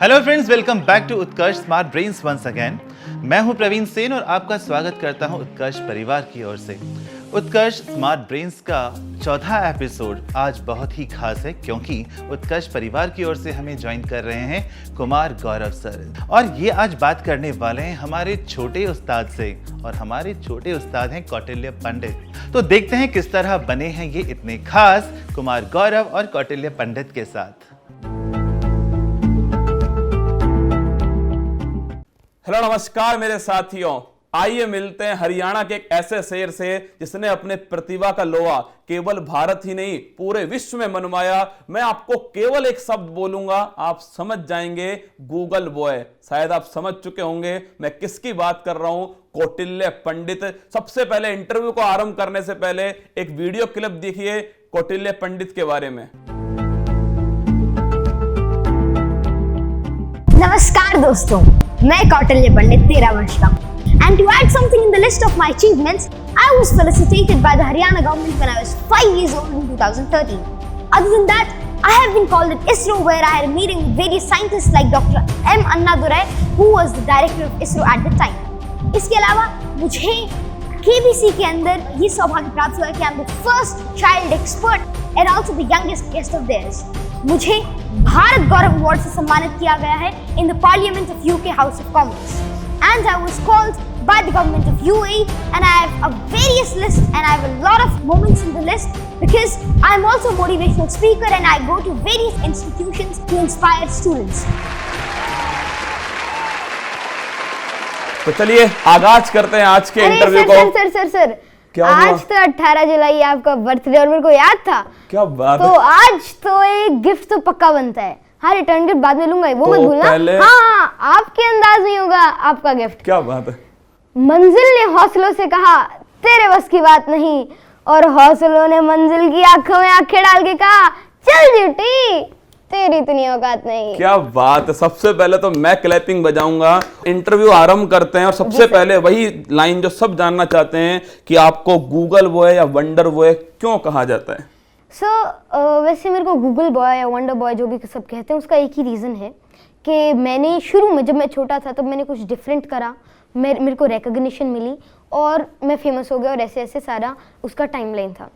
Hello friends, welcome back to Utkarsh smart brains once again. मैं हूं प्रवीण सेन और आपका स्वागत करता हूं उत्कर्ष परिवार की ओर से। उत्कर्ष स्मार्ट ब्रेन्स का 14वां एपिसोड आज बहुत ही खास है क्योंकि उत्कर्ष परिवार की ओर से हमें ज्वाइन कर रहे हैं कुमार गौरव सर, और ये आज बात करने वाले हैं हमारे छोटे उस्ताद से, और हमारे छोटे उस्ताद हैं कौटिल्य पंडित। तो देखते हैं किस तरह बने हैं ये इतने खास कुमार गौरव और कौटिल्य पंडित के साथ। हेलो नमस्कार मेरे साथियों, आइए मिलते हैं हरियाणा के एक ऐसे शेर से जिसने अपने प्रतिभा का लोहा केवल भारत ही नहीं पूरे विश्व में मनवाया। मैं आपको केवल एक शब्द बोलूंगा, आप समझ जाएंगे, गूगल बॉय। शायद आप समझ चुके होंगे मैं किसकी बात कर रहा हूं, कौटिल्य पंडित। सबसे पहले इंटरव्यू को आरंभ करने से पहले एक वीडियो क्लिप देखिए कौटिल्य पंडित के बारे में। नमस्कार दोस्तों, मैं कौटिल्य पंडित 13 वर्ष का हूँ। And to add something in the list of my achievements, I was felicitated by the Haryana government when I was 5 years old in 2013. Other than that, I have been called at ISRO where I had a meeting with various scientists like Dr. M. Annadurai, who was the director of ISRO at the time. इसके अलावा मुझे KBC के अंदर ये सौभाग्य प्राप्त हुआ कि I am the first child expert and also the youngest guest of theirs. मुझे भारत गौरव अवार्ड से सम्मानित किया गया है in the Parliament of UK House of Commons. And I was called by the government of UAE, and I have a various list and I have a lot of moments in the list because I'm also a motivational speaker and I go to various institutions to inspire students. तो चलिए आगाज करते हैं आज के interview को। Sir क्या आज तो 18 जुलाई आपका बर्थडे और मेरे को याद था। क्या बात तो है? आज तो एक गिफ्ट तो पक्का बनता है। हाँ, रिटर्न गिफ्ट बाद में लूंगा, वो तो मत भूलना। पहले... हाँ, आपके अंदाज नहीं होगा आपका गिफ्ट। क्या बात है? मंजिल ने हौसलों से कहा तेरे बस की बात नहीं, और हौसलों ने मंजिल की आंखों में आंखें डाल के कहा चल ड्यूटी तेरी इतनी औकात नहीं। क्या बात है। सबसे पहले तो मैं क्लैपिंग बजाऊंगा। इंटरव्यू आरंभ करते हैं और सबसे पहले वही लाइन जो सब जानना चाहते हैं कि आपको गूगल बॉय या वंडर बॉय क्यों कहा जाता है? वैसे मेरे को गूगल बॉय या वंडर बॉय जो भी सब कहते हैं उसका एक ही रीज़न है कि मैंने शुरू में जब मैं छोटा था तब मैंने कुछ डिफरेंट करा, मेरे को रिकग्निशन मिली और मैं फेमस हो गया, और ऐसे ऐसे सारा उसका टाइमलाइन था।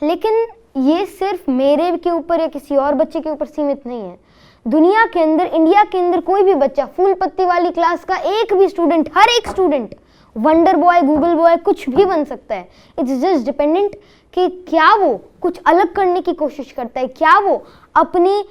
लेकिन ये सिर्फ मेरे के ऊपर या किसी और बच्चे के ऊपर सीमित नहीं है। दुनिया के अंदर, इंडिया के अंदर कोई भी बच्चा, फूल पत्ती वाली क्लास का एक भी स्टूडेंट, हर एक student wonder boy, Google boy कुछ भी बन सकता है। इट्स जस्ट डिपेंडेंट कि क्या वो कुछ अलग करने की कोशिश करता है, क्या वो अपने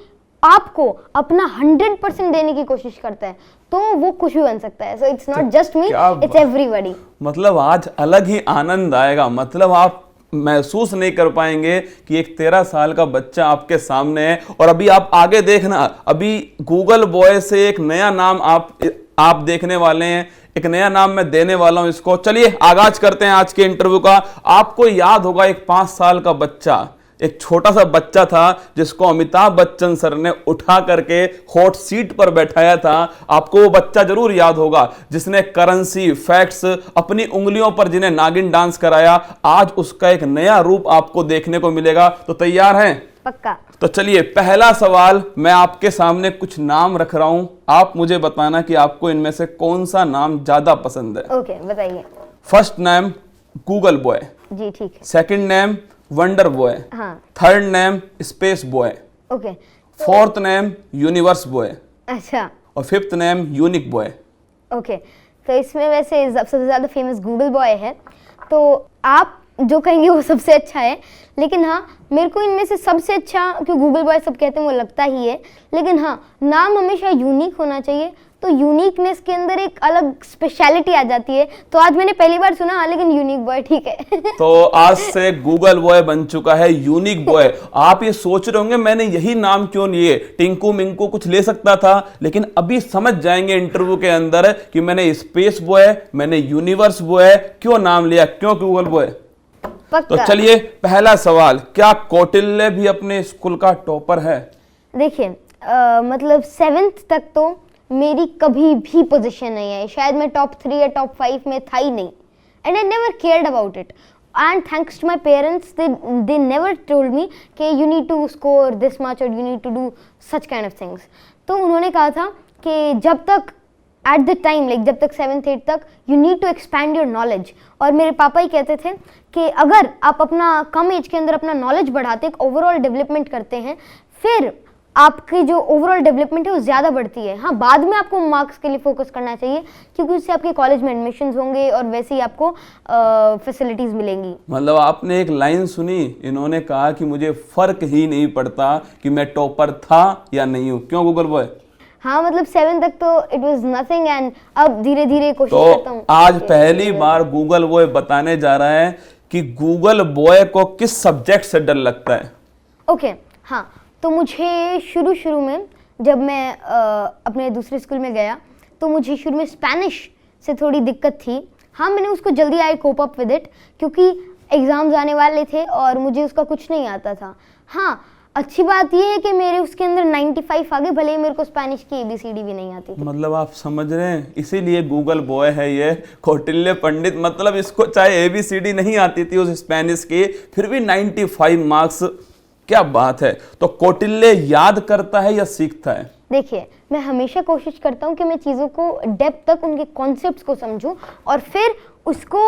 आप को अपना 100% देने की कोशिश करता है, तो वो कुछ भी बन सकता है। So it's not just me, it's everybody. मतलब आज अलग ही आनंद आएगा। मतलब आप महसूस नहीं कर पाएंगे कि एक 13 साल का बच्चा आपके सामने है। और अभी आप आगे देखना, अभी गूगल बॉय से एक नया नाम आप देखने वाले हैं, एक नया नाम मैं देने वाला हूं इसको। चलिए आगाज करते हैं आज के इंटरव्यू का। आपको याद होगा एक 5 साल का बच्चा, एक छोटा सा बच्चा था जिसको अमिताभ बच्चन सर ने उठा करके हॉट सीट पर बैठाया था। आपको वो बच्चा जरूर याद होगा जिसने करेंसी, फैक्ट्स, अपनी उंगलियों पर जिन्हें नागिन डांस कराया। आज उसका एक नया रूप आपको देखने को मिलेगा। तो तैयार हैं? पक्का। तो चलिए पहला सवाल, मैं आपके सामने कुछ नाम रख रहा हूं, आप मुझे बताना कि आपको इनमें से कौन सा नाम ज्यादा पसंद है। ओके, बताइए। First name Google boy. जी ठीक है। Second name wonder boy. हाँ। Third name space boy. Okay. Fourth name universe boy. अच्छा। और fifth name unique boy. Okay, तो इसमें वैसे सबसे ज़्यादा फेमस गूगल बॉय है, तो आप जो कहेंगे वो सबसे अच्छा है। लेकिन हाँ, मेरे को इनमें से सबसे अच्छा, क्यों गूगल बॉय सब कहते हैं, वो लगता ही है। लेकिन हाँ, नाम हमेशा यूनिक होना चाहिए, तो यूनिकनेस के अंदर एक अलग स्पेशलिटी आ जाती है। तो आज मैंने पहली बार सुना, हाँ, लेकिन यूनिक बॉय ठीक है। तो आज से गूगल बॉय बन चुका है यूनिक बॉय। आप ये सोच रहे होंगे मैंने यही नाम क्यों लिए, टिंकू मिंकू कुछ ले सकता था, लेकिन अभी समझ जाएंगे इंटरव्यू के अंदर कि मैंने स्पेस बॉय, मैंने यूनिवर्स बॉय क्यों नाम लिया, क्यों गूगल बॉय। तो चलिए पहला सवाल, क्या कौटिल्य भी अपने स्कूल का टॉपर है? देखिए, मतलब 7th तक तो मेरी कभी भी पोजीशन नहीं आई, शायद मैं टॉप 3 या टॉप 5 में था ही नहीं, and I never cared about it. and thanks to my parents, they never told me कि you need to score this much or you need to do such kind of things. तो उन्होंने कहा था कि जब तक एट द टाइम लाइक जब तक 7th 8th तक you need to expand your knowledge. और मेरे पापा ही कहते थे कि अगर आप अपना कम एज के अंदर अपना नॉलेज बढ़ाते, एक ओवरऑल डेवलपमेंट करते हैं, फिर आपकी जो ओवरऑल डेवलपमेंट है वो ज़्यादा बढ़ती है। हाँ, बाद में आपको मार्क्स के लिए फोकस करना चाहिए क्योंकि उससे आपके कॉलेज में एडमिशन्स होंगे और वैसे ही आपको फैसिलिटीज़ मिलेंगी। मतलब आपने एक लाइन सुनी, इन्होंने कहा कि मुझे फर्क ही नहीं पड़ता कि मैं टॉपर था या नहीं हूँ। क्यों गूगल बॉय? हाँ, मतलब 7 तक तो इट वाज नथिंग एंड अब धीरे धीरे कोशिश करता हूँ। तो आज पहली बार गूगल बॉय बताने जा रहा है कि गूगल बॉय को किस सब्जेक्ट से डर लगता है। ओके, हाँ, तो मुझे शुरू में जब मैं अपने दूसरे स्कूल में गया तो मुझे शुरू में स्पेनिश से थोड़ी दिक्कत थी। हाँ, मैंने उसको जल्दी आई कोप अप विद इट क्योंकि एग्ज़ाम्स आने वाले थे और मुझे उसका कुछ नहीं आता था। हाँ, अच्छी बात यह है कि मेरे उसके अंदर 95 आ गए, भले ही मेरे को स्पेनिश की ABCD भी नहीं आती थी। मतलब आप समझ रहे हैं, इसीलिए गूगल बॉय है ये कौटिल्य पंडित। मतलब इसको चाहे ABCD नहीं आती थी उस स्पेनिश की, फिर भी 95 मार्क्स, क्या बात है। तो कौटिल्य याद करता है या सीखता है? देखिए, मैं हमेशा कोशिश करता हूँ कि मैं चीज़ों को डेप्थ तक उनके कॉन्सेप्ट्स को समझूं और फिर उसको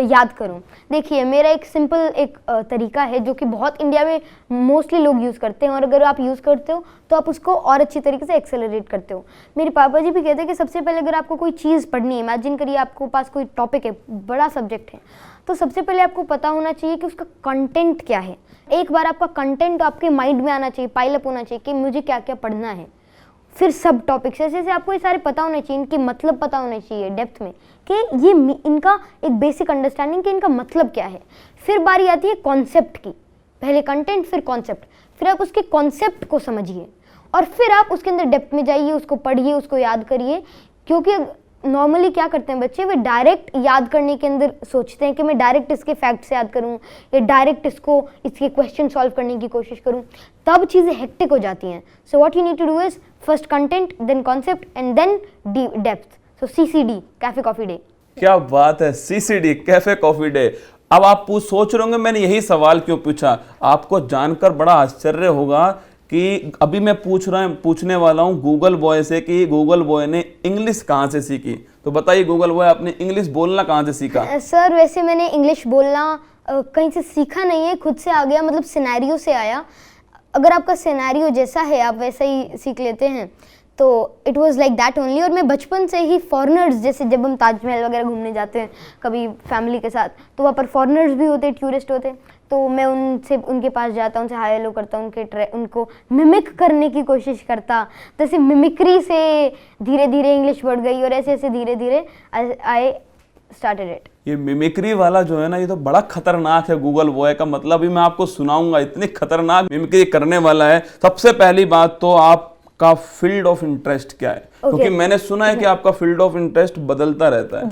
याद करूं। देखिए, मेरा एक सिंपल एक तरीका है जो कि बहुत इंडिया में मोस्टली लोग यूज़ करते हैं और अगर आप यूज़ करते हो तो आप उसको और अच्छी तरीके से एक्सेलरेट करते हो। मेरे पापा जी भी कहते हैं कि सबसे पहले अगर आपको कोई चीज़ पढ़नी है, इमेजिन करिए आपको पास कोई टॉपिक है, बड़ा सब्जेक्ट है, तो सबसे पहले आपको पता होना चाहिए कि उसका कंटेंट क्या है। एक बार आपका कंटेंट आपके माइंड में आना चाहिए, पाइल अप होना चाहिए कि मुझे क्या क्या पढ़ना है। फिर सब टॉपिक्स ऐसे ऐसे आपको ये सारे पता होने चाहिए, इनके मतलब पता होने चाहिए डेप्थ में कि ये इनका एक बेसिक अंडरस्टैंडिंग कि इनका मतलब क्या है। फिर बारी आती है कॉन्सेप्ट की, पहले कंटेंट फिर कॉन्सेप्ट, फिर आप उसके कॉन्सेप्ट को समझिए और फिर आप उसके अंदर डेप्थ में जाइए, उसको पढ़िए, उसको याद करिए। क्योंकि नॉर्मली क्या करते हैं बच्चे, वे डायरेक्ट याद करने के अंदर सोचते हैं कि मैं डायरेक्ट इसके फैक्ट्स याद करूं या डायरेक्ट इसके क्वेश्चन सॉल्व करने की कोशिश करूं, तब चीज़ें हेक्टिक हो जाती हैं। So what you need to do is first content, then concept and then depth. So CCD, cafe coffee day. क्या बात है, CCD, कैफे कॉफी डे। अब आप सोच रहे होंगे मैंने यही सवाल क्यों पूछा। आपको जानकर बड़ा आश्चर्य होगा कि अभी मैं पूछने वाला हूं गूगल बॉय से कि गूगल बॉय ने इंग्लिश कहाँ से सीखी। तो बताइए गूगल बॉय, आपने इंग्लिश बोलना कहाँ से सीखा? सर, वैसे मैंने इंग्लिश बोलना कहीं से सीखा नहीं है, खुद से आ गया, मतलब सिनेरियो से आया। अगर आपका सिनेरियो जैसा है आप वैसा ही सीख लेते हैं, तो it was like that only. और मैं बचपन से ही फॉरेनर्स, जैसे जब हम ताजमहल वगैरह घूमने जाते हैं कभी फैमिली के साथ, तो वहाँ पर फॉरेनर्स भी होते, टूरिस्ट होते, तो मैं उनके पास जाता, उनसे हाय हेलो करता, उनको मिमिक करने की कोशिश करता। तो ऐसे मिमिक्री से धीरे धीरे इंग्लिश बढ़ गई और ऐसे ऐसे धीरे धीरे आई स्टार्टेड इट। ये मिमिक्री वाला जो है ना, ये तो बड़ा खतरनाक है गूगल बॉय का। मतलब अभी मैं आपको सुनाऊंगा, इतनी खतरनाक मिमिक्री करने वाला है। सबसे पहली बात तो आपका फील्ड ऑफ इंटरेस्ट क्या है? क्योंकि मैंने सुना है कि आपका फील्ड ऑफ इंटरेस्ट बदलता रहता है।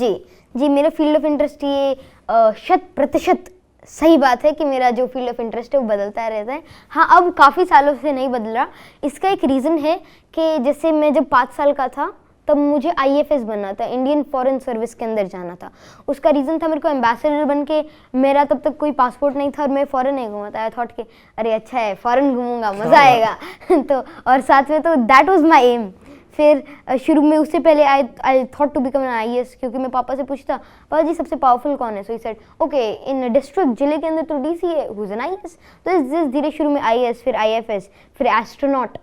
जी, मेरा फील्ड ऑफ इंटरेस्ट ये 100% सही बात है कि मेरा जो फील्ड ऑफ इंटरेस्ट है वो बदलता रहता है। हाँ, अब काफ़ी सालों से नहीं बदल रहा। इसका एक रीज़न है कि जैसे मैं जब 5 साल का था तब मुझे IFS बनना था, इंडियन फॉरेन सर्विस के अंदर जाना था। उसका रीज़न था मेरे को एम्बेसडर बन के, मेरा तब तक कोई पासपोर्ट नहीं था और मैं फ़ॉरेन नहीं घूमा था। आई थॉट कि अरे अच्छा है, फ़ॉरेन घूमूंगा, मज़ा आएगा। तो और साथ में तो दैट वाज माय एम। फिर शुरू में उससे पहले I thought to become an IAS, क्योंकि मैं पापा से पूछता, पापा जी सबसे पावरफुल कौन है? So he said okay, in district जिले के अंदर तो DC है, हु इज एन IAS। तो धीरे शुरू में IAS, फिर IFS, फिर एस्ट्रोनॉट,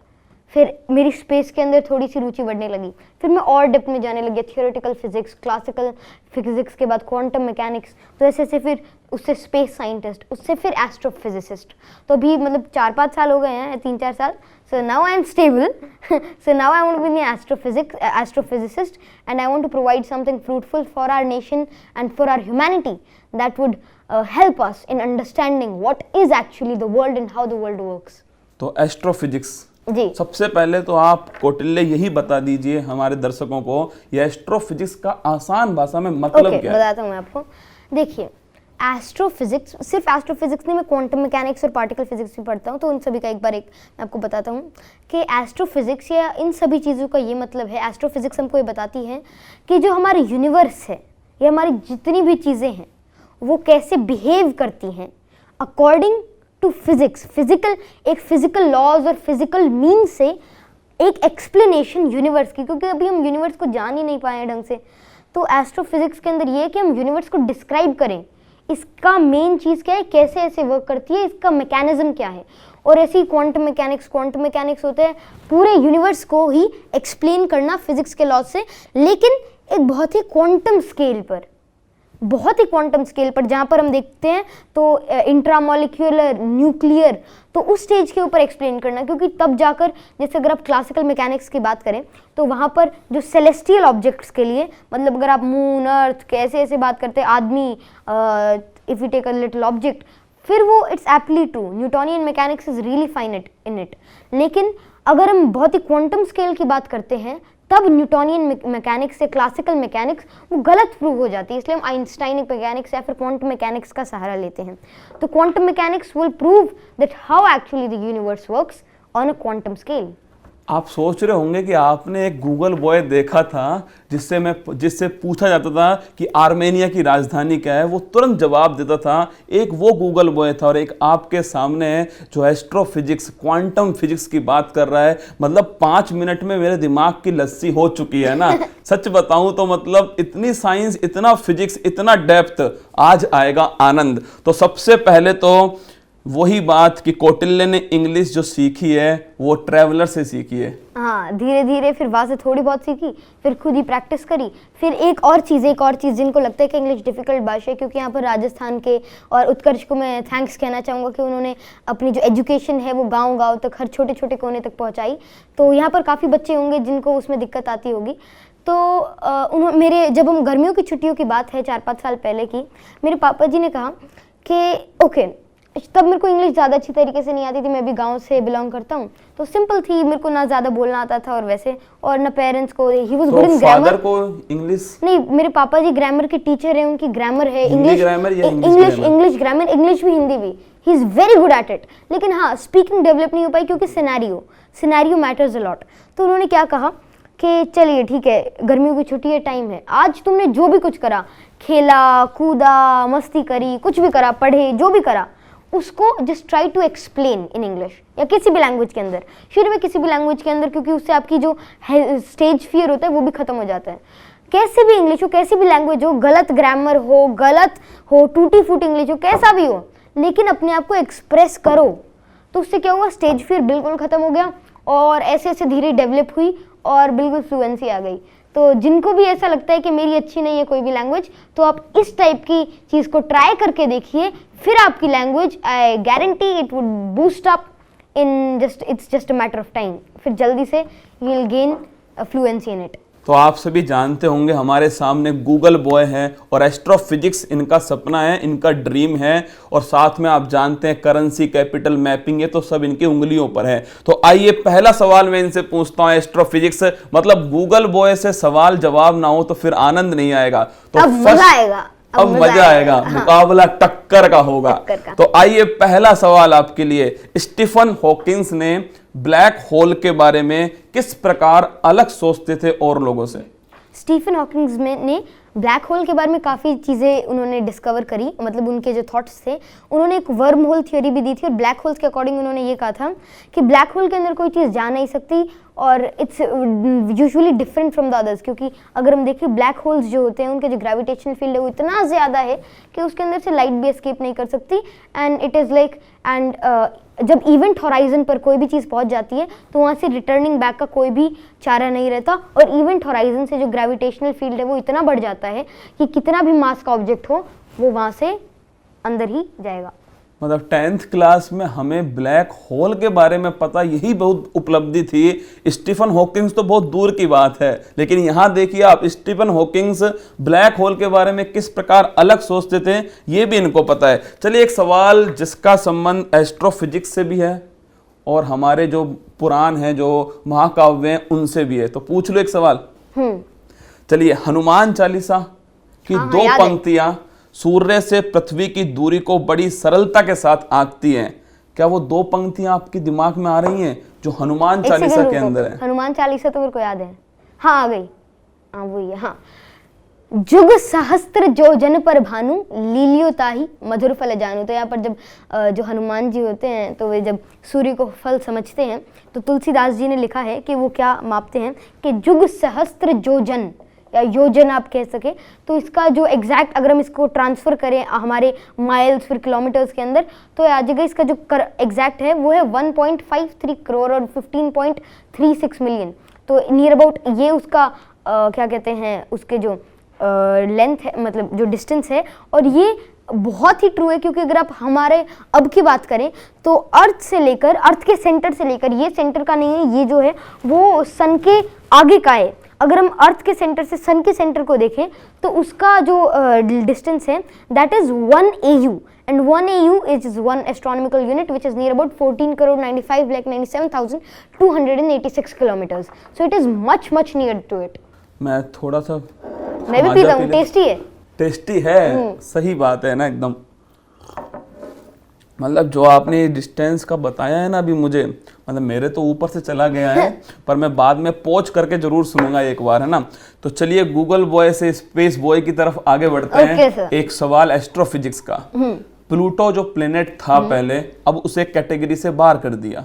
फिर मेरी स्पेस के अंदर थोड़ी सी रुचि बढ़ने लगी। फिर मैं और डेप्थ में जाने लगी, थियोरेटिकल फिजिक्स, क्लासिकल फिजिक्स के बाद क्वांटम मैकेनिक्स, तो ऐसे ऐसे फिर उससे स्पेस साइंटिस्ट, उससे फिर एस्ट्रोफिजिसिस्ट। तो अभी मतलब 4-5 साल हो गए हैं, 3-4 साल। So now I am stable. So now I want to be an astrophysicist, and I want to provide something fruitful for our nation and for our humanity that would help us in understanding what is actually the world and how the world works. तो astrophysics जी, सबसे पहले तो आप कौटिल्य यही बता दीजिए हमारे दर्शकों को, ये एस्ट्रोफिजिक्स का आसान भाषा में मतलब क्या है? बताता हूँ मैं आपको। देखिए, एस्ट्रोफिजिक्स, सिर्फ एस्ट्रोफिजिक्स नहीं, मैं क्वांटम मैकेनिक्स और पार्टिकल फिजिक्स भी पढ़ता हूँ, तो उन सभी का एक मैं आपको बताता हूँ कि एस्ट्रोफिजिक्स या इन सभी चीज़ों का ये मतलब है, एस्ट्रोफिजिक्स हमको ये बताती है कि जो हमारे यूनिवर्स है या हमारी जितनी भी चीज़ें हैं वो कैसे बिहेव करती हैं अकॉर्डिंग टू फिजिक्स, एक फिजिकल लॉज और फिजिकल मीन से एक एक्सप्लेनेशन यूनिवर्स की, क्योंकि अभी हम यूनिवर्स को जान ही नहीं पाए हैं ढंग से। तो एस्ट्रोफिजिक्स के अंदर ये है कि हम यूनिवर्स को डिस्क्राइब करें, इसका मेन चीज़ क्या है, कैसे ऐसे वर्क करती है, इसका मैकेनिज्म क्या है। और ऐसे ही क्वांटम मैकेनिक्स होते हैं, पूरे यूनिवर्स को ही एक्सप्लेन करना फिजिक्स के लॉ से, लेकिन एक बहुत ही क्वांटम स्केल पर, जहाँ पर हम देखते हैं तो इंट्रामोलिक्यूलर, न्यूक्लियर, तो उस स्टेज के ऊपर एक्सप्लेन करना। क्योंकि तब जाकर, जैसे अगर आप क्लासिकल मैकेनिक्स की बात करें तो वहाँ पर जो सेलेस्टियल ऑब्जेक्ट्स के लिए, मतलब अगर आप मून, अर्थ, कैसे ऐसे बात करते हैं, आदमी, if you take a little object, फिर वो it's aptly true, Newtonian mechanics is really finite in it. लेकिन अगर हम बहुत ही क्वांटम स्केल की बात करते हैं तब न्यूटोनियन मैकेनिक्स या क्लासिकल मैकेनिक्स वो गलत प्रूव हो जाती है, इसलिए हम आइंस्टाइनिक मैकेनिक्स या फिर क्वांटम मैकेनिक्स का सहारा लेते हैं। तो quantum mechanics will prove that how actually the universe works on a quantum scale. आप सोच रहे होंगे कि आपने एक गूगल बॉय देखा था जिससे पूछा जाता था कि आर्मेनिया की राजधानी क्या है, वो तुरंत जवाब देता था। एक वो गूगल बॉय था और एक आपके सामने जो एस्ट्रोफिजिक्स, क्वांटम फिजिक्स की बात कर रहा है। मतलब 5 मिनट में मेरे दिमाग की लस्सी हो चुकी है ना। सच बताऊं तो मतलब इतनी साइंस, इतना फिजिक्स, इतना डेप्थ, आज आएगा आनंद। तो सबसे पहले तो वही बात कि कौटिल्य ने इंग्लिश जो सीखी है वो ट्रैवलर से सीखी है। हाँ, धीरे धीरे फिर वहाँ से थोड़ी बहुत सीखी, फिर खुद ही प्रैक्टिस करी। फिर एक और चीज़ जिनको लगता है कि इंग्लिश डिफ़िकल्ट भाषा है, क्योंकि यहाँ पर राजस्थान के और उत्कर्ष को मैं थैंक्स कहना चाहूँगा कि उन्होंने अपनी जो एजुकेशन है वो गाँव तक, हर छोटे छोटे कोने तक पहुँचाई। तो यहाँ पर काफ़ी बच्चे होंगे जिनको उसमें दिक्कत आती होगी। तो जब हम गर्मियों की छुट्टियों की बात है 4-5 साल पहले की, मेरे पापा जी ने कहा कि ओके, तब मेरे को इंग्लिश ज़्यादा अच्छी तरीके से नहीं आती थी, मैं भी गांव से बिलोंग करता हूँ, तो सिंपल थी, मेरे को ना ज़्यादा बोलना आता था और वैसे, और ना पेरेंट्स को, he was good in grammar. Father को इंग्लिश नहीं, मेरे पापा जी ग्रामर के टीचर हैं, उनकी ग्रामर है इंग्लिश ग्रामर, इंग्लिश भी हिंदी भी, he is very good at it. लेकिन हाँ, स्पीकिंग डेवलप नहीं हो पाई क्योंकि सिनेरियो मैटर्स अ लॉट। तो उन्होंने क्या कहा कि चलिए ठीक है, गर्मियों की छुट्टी है, टाइम है, आज तुमने जो भी कुछ करा, खेला कूदा, मस्ती करी, कुछ भी करा, पढ़े, जो भी करा, उसको just try to explain in English या किसी भी लैंग्वेज के अंदर, शुरू में किसी भी लैंग्वेज के अंदर, क्योंकि उससे आपकी जो स्टेज फियर होता है वो भी खत्म हो जाता है। कैसे भी इंग्लिश हो, कैसी भी लैंग्वेज हो, गलत ग्रामर हो, टूटी फूटी इंग्लिश हो, कैसा भी हो, लेकिन अपने आप को एक्सप्रेस करो, तो उससे क्या हुआ, स्टेज फियर बिल्कुल खत्म हो गया और ऐसे ऐसे धीरे डेवलप हुई और बिल्कुल फ्लुएंसी आ गई। तो जिनको भी ऐसा लगता है कि मेरी अच्छी नहीं है कोई भी लैंग्वेज, तो आप इस टाइप की चीज़ को ट्राई करके देखिए, फिर आपकी language, I guarantee it would boost up in its just a matter of time, फिर जल्दी से you will gain fluency in it. तो आप सभी जानते होंगे हमारे सामने गूगल बॉय है और एस्ट्रोफिजिक्स इनका सपना है, इनका ड्रीम है, और साथ में आप जानते हैं करेंसी, कैपिटल, मैपिंग, ये तो सब इनकी उंगलियों पर है। तो आइए पहला सवाल मैं इनसे पूछता हूं, एस्ट्रोफिजिक्स, मतलब गूगल बॉय से सवाल जवाब ना हो तो फिर आनंद नहीं आएगा। तो अब मजा आएगा, अब मजा आएगा, हाँ। मुकाबला टक्कर का होगा। तो आइए पहला सवाल आपके लिए, स्टीफन हॉकिंस ने ब्लैक होल के बारे में किस प्रकार अलग सोचते थे और लोगों से? स्टीफन हॉकिंस ने ब्लैक होल के बारे में काफ़ी चीज़ें उन्होंने डिस्कवर करी, मतलब उनके जो थॉट्स थे, उन्होंने एक वर्म होल थ्योरी भी दी थी, और ब्लैक होल्स के अकॉर्डिंग उन्होंने ये कहा था कि ब्लैक होल के अंदर कोई चीज़ जा नहीं सकती और it's usually different from the others, क्योंकि अगर हम देखें ब्लैक होल्स जो होते हैं उनके जो ग्रेविटेशनल फील्ड है वो इतना ज़्यादा है कि उसके अंदर से लाइट भी एस्केप नहीं कर सकती, and it is like, and जब इवेंट हॉराइजन पर कोई भी चीज़ पहुंच जाती है तो वहाँ से रिटर्निंग बैक का कोई भी चारा नहीं रहता, और इवेंट हॉराइजन से जो ग्रेविटेशनल फील्ड है वो इतना बढ़ जाता है कि कितना भी मास का ऑब्जेक्ट हो वो वहाँ से अंदर ही जाएगा। मतलब 10th क्लास में हमें ब्लैक होल के बारे में पता, यही बहुत उपलब्धि थी। स्टीफन हॉकिंस तो बहुत दूर की बात है, लेकिन यहाँ देखिए आप, स्टीफन हॉकिंस ब्लैक होल के बारे में किस प्रकार अलग सोचते थे ये भी इनको पता है। चलिए एक सवाल जिसका संबंध एस्ट्रोफिजिक्स से भी है और हमारे जो पुराण हैं, जो महाकाव्य हैं, उनसे भी है, तो पूछ लो एक सवाल। चलिए, हनुमान चालीसा की दो पंक्तियां सूर्य से पृथ्वी की दूरी को बड़ी सरलता के साथ आंकती हैं, क्या वो दो पंक्तियां आपके दिमाग में आ रही हैं जो हनुमान चालीसा के अंदर है? हनुमान चालीसा तो मेरे को याद है, हाँ आ गई, हाँ वही है, हाँ। जुग सहस्त्र जो जन पर भानु लीलियो ताही मधुर फल जानू। तो यहाँ पर जब जो हनुमान जी होते हैं तो वे जब सूर्य को फल समझते हैं तो तुलसीदास जी ने लिखा है कि वो क्या मापते हैं कि जुग सहस्त्र जो जन या योजन आप कह सके, तो इसका जो एग्जैक्ट अगर हम इसको ट्रांसफर करें हमारे माइल्स फिर किलोमीटर्स के अंदर तो आ जाएगा इसका जो एग्जैक्ट है वो है 1.53 करोड़ और 15.36 मिलियन। तो नियर अबाउट ये उसका क्या कहते हैं उसके जो लेंथ है मतलब जो डिस्टेंस है। और ये बहुत ही ट्रू है क्योंकि अगर आप हमारे अब की बात करें तो अर्थ से लेकर अर्थ के सेंटर से लेकर ये सेंटर का नहीं है, ये जो है वो सन के आगे का है। अगर हम अर्थ के सेंटर से सन के सेंटर को देखें तो उसका जो डिस्टेंस है that is 1 AU and 1 AU is 1 astronomical unit which is near about 14,95,97,286 kilometers. So it is much near to it. मैं थोड़ा सा मैं भी पीता हूँ, टेस्टी है। टेस्टी है, सही बात है ना एकदम। मतलब जो आपने डिस्टेंस का बताया है ना अभी मुझे, मतलब मेरे तो ऊपर से चला गया है पर मैं बाद में पहुंच करके जरूर सुनूंगा एक बार, है ना। तो चलिए गूगल बॉय से स्पेस बॉय की तरफ आगे बढ़ते हैं। एक सवाल एस्ट्रोफिजिक्स का। प्लूटो जो प्लेनेट था पहले, अब उसे कैटेगरी से बाहर कर दिया,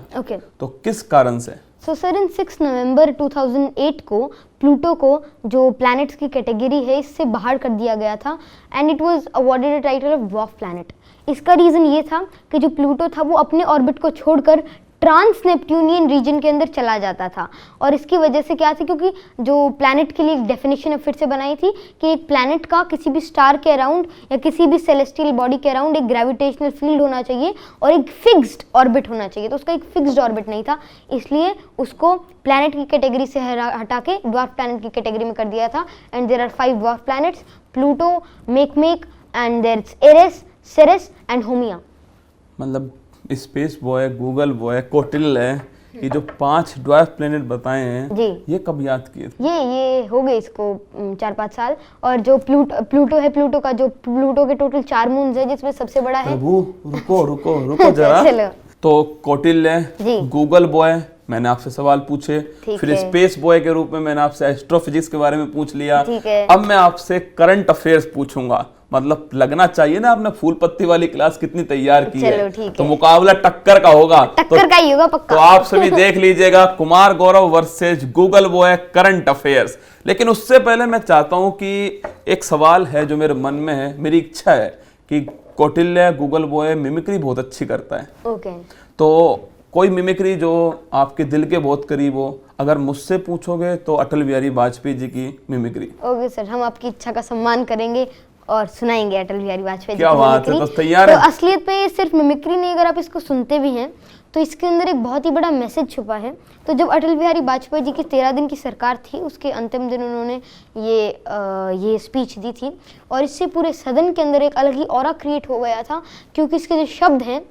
तो किस कारण से? सो सर इन 6 नवंबर 2008 को प्लूटो को जो प्लैनेट्स की कैटेगरी है इससे बाहर कर दिया गया था and it was awarded the title of dwarf planet. इसका रीज़न ये था कि जो प्लूटो था वो अपने ऑर्बिट को छोड़कर ट्रांस नेपट्यूनियन रीजन के अंदर चला जाता था। और इसकी वजह से क्या थी, क्योंकि जो प्लैनेट के लिए एक डेफिनेशन फिर से बनाई थी कि एक प्लैनेट का किसी भी स्टार के अराउंड या किसी भी सेलेस्टियल बॉडी के अराउंड एक ग्रेविटेशनल फील्ड होना चाहिए और एक फिक्स्ड ऑर्बिट होना चाहिए। तो उसका एक फिक्स्ड ऑर्बिट नहीं था, इसलिए उसको प्लैनेट की कैटेगरी से हटा के ड्वार्फ प्लैनेट की कैटेगरी में कर दिया था। And there are 5 dwarf planets, Pluto, Makemake and there is Eris, Ceres and Haumea. मतलब space boy, Google boy, Kautilya, ये जो 5 ड्वार्फ प्लेनेट बताए हैं जी, ये कब याद किए थे? ये हो गए इसको 4-5 साल। और जो प्लूटो है, प्लूटो के टोटल 4 मून्स है जिसमें सबसे बड़ा है। रुको जरा। तो कौटिल्य, गूगल बॉय मैंने आपसे सवाल पूछे, फिर स्पेस बॉय के रूप में मैंने आपसे एस्ट्रोफिजिक्स के बारे में पूछ लिया। अब मैं आपसे करंट अफेयर्स पूछूंगा। मतलब लगना चाहिए ना आपने फूल पत्ती वाली क्लास कितनी तैयार की है, तो मुकाबला टक्कर का होगा, टक्कर का ही होगा पक्का। तो आप सभी देख लीजिएगा, Kumar Gaurav versus Google boy current affairs. लेकिन उससे पहले मैं चाहता हूं कि एक सवाल है जो मेरे मन में है, मेरी इच्छा है कि कौटिल्य, गूगल बॉय मिमिक्री बहुत अच्छी करता है। तो कोई मिमिक्री जो आपके दिल के बहुत करीब हो, अगर मुझसे पूछोगे तो अटल बिहारी वाजपेयी जी की मिमिक्री। ओके सर, हम आपकी इच्छा का सम्मान करेंगे और सुनाएंगे अटल बिहारी वाजपेयी जी की मिमिक्री। तो तैयार है? तो असलियत में सिर्फ मिमिक्री नहीं, अगर आप इसको सुनते भी हैं तो इसके अंदर एक बहुत ही बड़ा मैसेज छुपा है। तो जब अटल बिहारी वाजपेयी जी की 13 दिन की सरकार थी, उसके अंतिम दिन उन्होंने ये स्पीच दी थी और इससे पूरे सदन के अंदर एक अलग ही ऑरा क्रिएट हो गया था, क्योंकि इसके जो शब्द हैं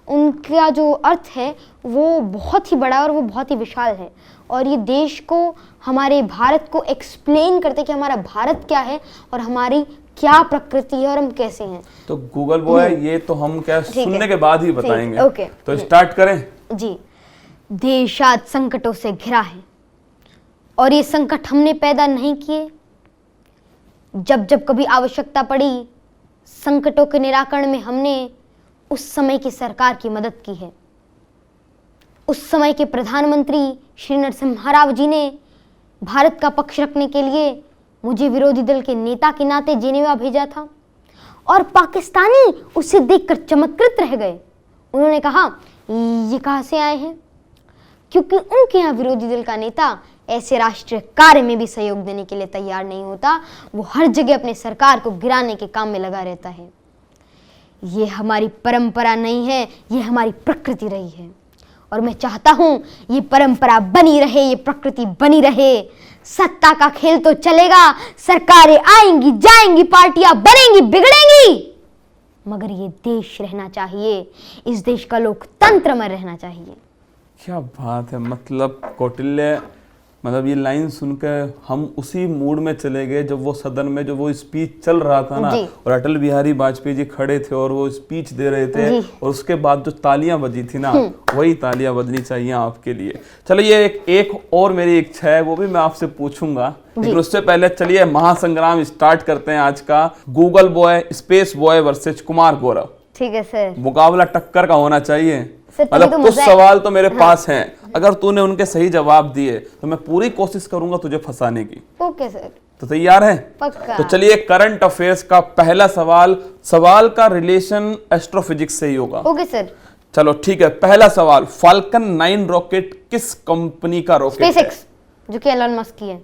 उनका जो अर्थ है वो बहुत ही बड़ा और वो बहुत ही विशाल है। और ये देश को, हमारे भारत को एक्सप्लेन करते कि हमारा भारत क्या है और हमारी क्या प्रकृति है और हम कैसे हैं। तो गूगल बॉय ये तो हम क्या सुनने के बाद ही बताएंगे। तो स्टार्ट करें जी। देश आज संकटों से घिरा है और ये संकट हमने पैदा नहीं किए। जब जब कभी आवश्यकता पड़ी संकटों के निराकरण में हमने उस समय की सरकार की मदद की है। उस समय के प्रधानमंत्री श्री नरसिम्हा राव जी ने भारत का पक्ष रखने के लिए मुझे विरोधी दल के नेता के नाते जेनेवा भेजा था और पाकिस्तानी उसे देखकर चमत्कृत रह गए। उन्होंने कहा ये कहाँ से आए हैं, क्योंकि उनके यहाँ विरोधी दल का नेता ऐसे राष्ट्रीय कार्य में भी सहयोग देने के लिए तैयार नहीं होता। वो हर जगह अपने सरकार को गिराने के काम में लगा रहता है। ये हमारी परंपरा नहीं है, ये हमारी प्रकृति रही है और मैं चाहता हूं ये परंपरा बनी रहे, ये प्रकृति बनी रहे। सत्ता का खेल तो चलेगा, सरकारें आएंगी जाएंगी, पार्टियां बनेंगी बिगड़ेंगी, मगर ये देश रहना चाहिए, इस देश का लोकतंत्र में रहना चाहिए। क्या बात है। मतलब कौटिल्य मतलब ये लाइन सुनकर हम उसी मूड में चले गए जब वो सदन में जो वो स्पीच चल रहा था ना, जी। और अटल बिहारी वाजपेयी जी खड़े थे और वो स्पीच दे रहे थे, जी। और उसके बाद जो तालियां बजी थी ना, वही तालियां बजनी चाहिए आपके लिए। चलिए एक और मेरी इच्छा है, वो भी मैं आपसे पूछूंगा, लेकिन उससे पहले चलिए महासंग्राम स्टार्ट करते हैं आज का। Google boy, space boy versus Kumar Gaurav. ठीक है सर। मुकाबला टक्कर का होना चाहिए। सर, तभी मतलब तो कुछ मजा है। सवाल तो मेरे पास हैं, अगर तूने उनके सही जवाब दिए तो मैं पूरी कोशिश करूंगा तुझे फंसाने की। Okay sir. तो तैयार है? पक्का। तो चलिए करंट अफेयर्स का पहला सवाल का रिलेशन एस्ट्रोफिजिक्स से ही होगा। Okay sir. चलो ठीक है, पहला सवाल, फाल्कन 9 रॉकेट किस कंपनी का रॉकेट है? स्पेसएक्स, जो कि एलन मस्क की है,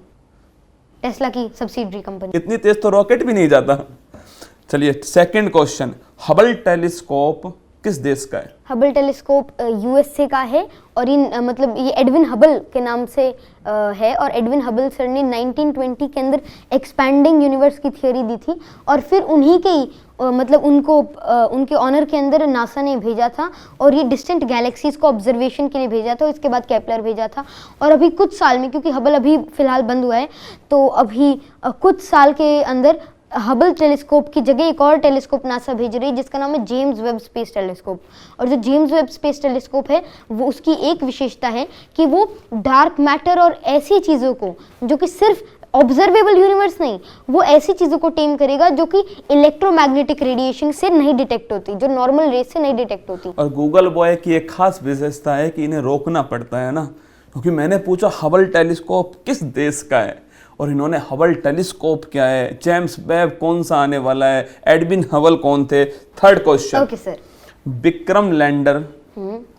टेस्ला की सब्सिडरी कंपनी। इतनी तेज तो रॉकेट भी नहीं जाता। चलिए सेकंड क्वेश्चन, हबल टेलीस्कोप किस देश का है? हबल टेलीस्कोप यूएसए का है, और मतलब ये एडविन हबल के नाम से है, और एडविन हबल सर ने 1920 के अंदर एक्सपैंडिंग यूनिवर्स की थियोरी दी थी, और फिर उन्हीं के ही मतलब उनको उनके ऑनर के अंदर नासा ने भेजा था, और ये डिस्टेंट गैलेक्सीज को ऑब्जर्वेशन के लिए भेजा था। इसके बाद केपलर भेजा था, और अभी कुछ साल में, क्योंकि हबल अभी फिलहाल बंद हुआ है, तो अभी कुछ साल के अंदर हबल टेलीस्कोप की जगह एक और टेलीस्कोप नासा भेज रही है, जिसका नाम है जेम्स वेब स्पेस टेलीस्कोप। और जो जेम्स वेब स्पेस टेलीस्कोप है, वो उसकी एक विशेषता है कि वो डार्क मैटर और ऐसी चीज़ों को, जो कि सिर्फ ऑब्जर्वेबल यूनिवर्स नहीं, वो ऐसी चीज़ों को टेम करेगा जो कि इलेक्ट्रोमैग्नेटिक रेडिएशन से नहीं डिटेक्ट होती, जो नॉर्मल रेस से नहीं डिटेक्ट होती। और गूगल बॉय की एक खास विशेषता है कि इन्हें रोकना पड़ता है ना, क्योंकि मैंने पूछा हबल टेलीस्कोप किस देश का है, और इन्होंने हबल टेलीस्कोप क्या है, जेम्स वेब कौन सा आने वाला है, एडविन हबल कौन थे। Third question, okay sir. Vikram lander